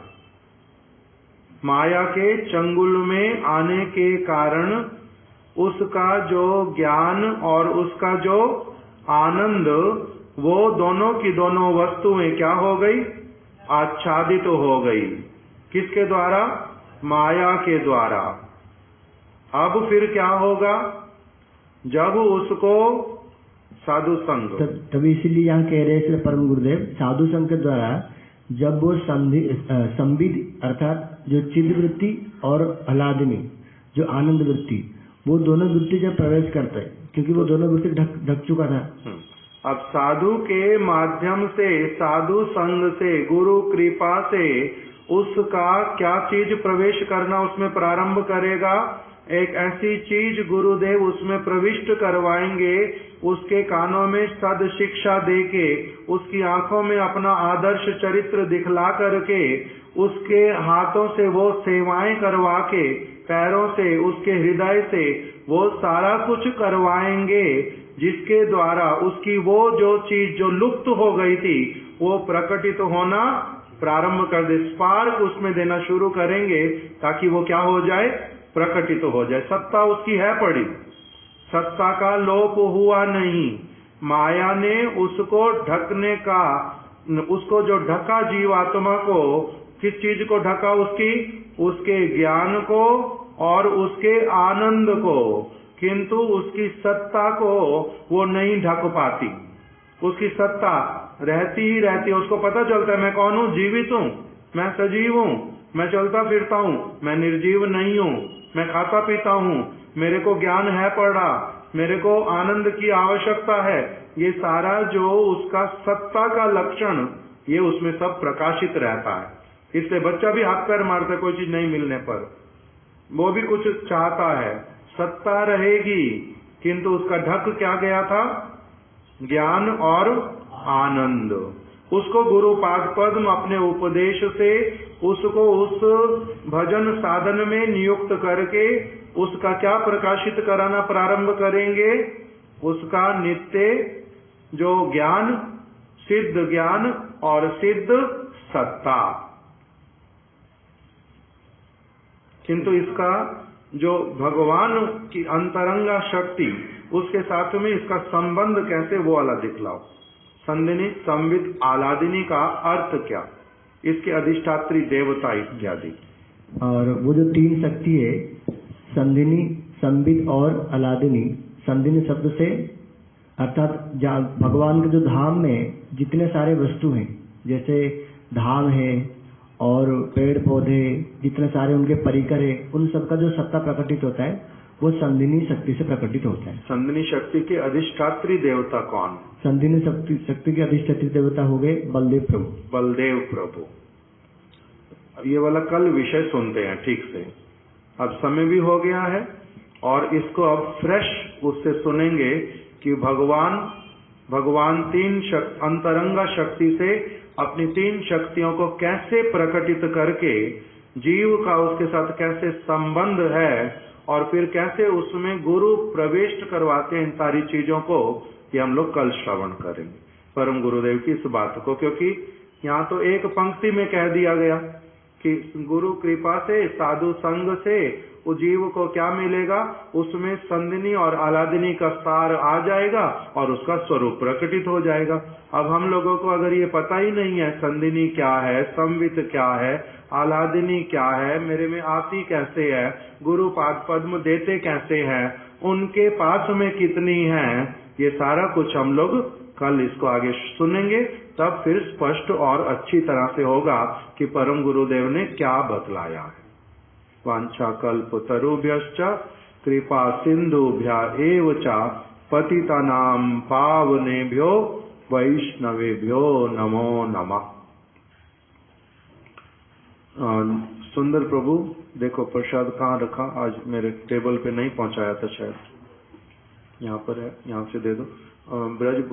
माया के चंगुल में आने के कारण उसका जो ज्ञान और उसका जो आनंद, वो दोनों की दोनों वस्तुएं क्या हो गई? आच्छादित तो हो गई। किसके द्वारा? माया के द्वारा। अब फिर क्या होगा? जब उसको साधु संग, तभी इसीलिए यहाँ कह रहे हैं परम गुरुदेव, साधु संग के द्वारा जब वो संबित अर्थात जो चिद वृत्ति और ह्लादिनी जो आनंद वृत्ति, वो दोनों वृत्ति जब प्रवेश करता है, क्योंकि वो दोनों वृत्ति ढक चुका था। अब साधु के माध्यम से, साधु संग से, गुरु कृपा से उसका क्या चीज प्रवेश करना उसमें प्रारंभ करेगा? एक ऐसी चीज गुरुदेव उसमें प्रविष्ट करवाएंगे, उसके कानों में सद शिक्षा देके, उसकी आंखों में अपना आदर्श चरित्र दिखला करके, उसके हाथों से वो सेवाएं करवा के, पैरों से, उसके हृदय से वो सारा कुछ करवाएंगे जिसके द्वारा उसकी वो जो चीज जो लुप्त हो गई थी वो प्रकटित होना प्रारंभ कर दे, स्पार्क उसमें देना शुरू करेंगे ताकि वो क्या हो जाए, प्रकटित हो जाए। सत्ता उसकी है पड़ी, सत्ता का लोप हुआ नहीं। माया ने उसको ढकने का, उसको जो ढका जीवात्मा को, किस चीज को ढका, उसके ज्ञान को और उसके आनंद को, किंतु उसकी सत्ता को वो नहीं ढक पाती। उसकी सत्ता रहती ही रहती है, उसको पता चलता है मैं कौन हूं, जीवित हूं, मैं सजीव हूं, मैं चलता फिरता हूं, मैं निर्जीव नहीं हूं, मैं खाता पीता हूं, मेरे को ज्ञान है पड़ा, मेरे को आनंद की आवश्यकता है। ये सारा जो उसका सत्ता का लक्षण, ये उसमें सब प्रकाशित रहता है। इसलिए बच्चा भी हाथ पैर मारता है कोई चीज नहीं मिलने पर, वो भी कुछ चाहता है, सत्ता रहेगी, किंतु उसका ढक क्या गया था, ज्ञान और आनंद। उसको गुरु पाद पद्म अपने उपदेश से उसको उस भजन साधन में नियुक्त करके उसका क्या प्रकाशित कराना प्रारंभ करेंगे, उसका नित्य जो ज्ञान, सिद्ध ज्ञान और सिद्ध सत्ता। किंतु इसका जो भगवान की अंतरंगा शक्ति, उसके साथ में इसका संबंध कैसे, वो वाला दिखलाओ। संदिनी, संवित, आलादिनी का अर्थ क्या, इसके अधिष्ठात्री देवता इत्यादि। और वो जो तीन शक्ति है, संदिनी, संवित और अलादिनी, संदिनी शब्द से अर्थात भगवान के जो धाम में जितने सारे वस्तु हैं, जैसे धाम है और पेड़ पौधे जितने सारे उनके परिकर है, उन सबका जो सत्ता प्रकटित होता है वो संदिनी शक्ति से प्रकटित होता है। संदिनी शक्ति के अधिष्ठात्री देवता कौन? संदिनी शक्ति के अधिष्ठात्री देवता हो गए बलदेव प्रभु। बलदेव प्रभु। ये वाला कल विषय सुनते हैं ठीक से, अब समय भी हो गया है और इसको अब फ्रेश उससे सुनेंगे कि भगवान तीन अंतरंगा शक्ति से अपनी तीन शक्तियों को कैसे प्रकटित करके जीव का उसके साथ कैसे संबंध है और फिर कैसे उसमें गुरु प्रविष्ट करवाते हैं इन सारी चीजों को, ये हम लोग कल श्रवण करेंगे परम गुरुदेव की इस बात को। क्योंकि यहाँ तो एक पंक्ति में कह दिया गया कि गुरु कृपा से, साधु संग से उस जीव को क्या मिलेगा, उसमें संदिनी और आलादिनी का सार आ जाएगा और उसका स्वरूप प्रकटित हो जाएगा। अब हम लोगों को अगर ये पता ही नहीं है संदिनी क्या है, संवित क्या है, आलादिनी क्या है, मेरे में आती कैसे है, गुरु पाद पद्म देते कैसे हैं, उनके पास में कितनी है, ये सारा कुछ हम लोग कल इसको आगे सुनेंगे, तब फिर स्पष्ट और अच्छी तरह से होगा कि परम गुरुदेव ने क्या बतलाया है। वांछा कल्पतरुभ्यश्च कृपा सिंधुभ्य एव च पतितानां पावनेभ्यो वैष्णवेभ्यो नमो नमः। सुंदर प्रभु देखो प्रसाद कहाँ रखा, आज मेरे टेबल पे नहीं पहुंचाया था, शायद यहाँ पर है, यहाँ से दे दो। ब्रज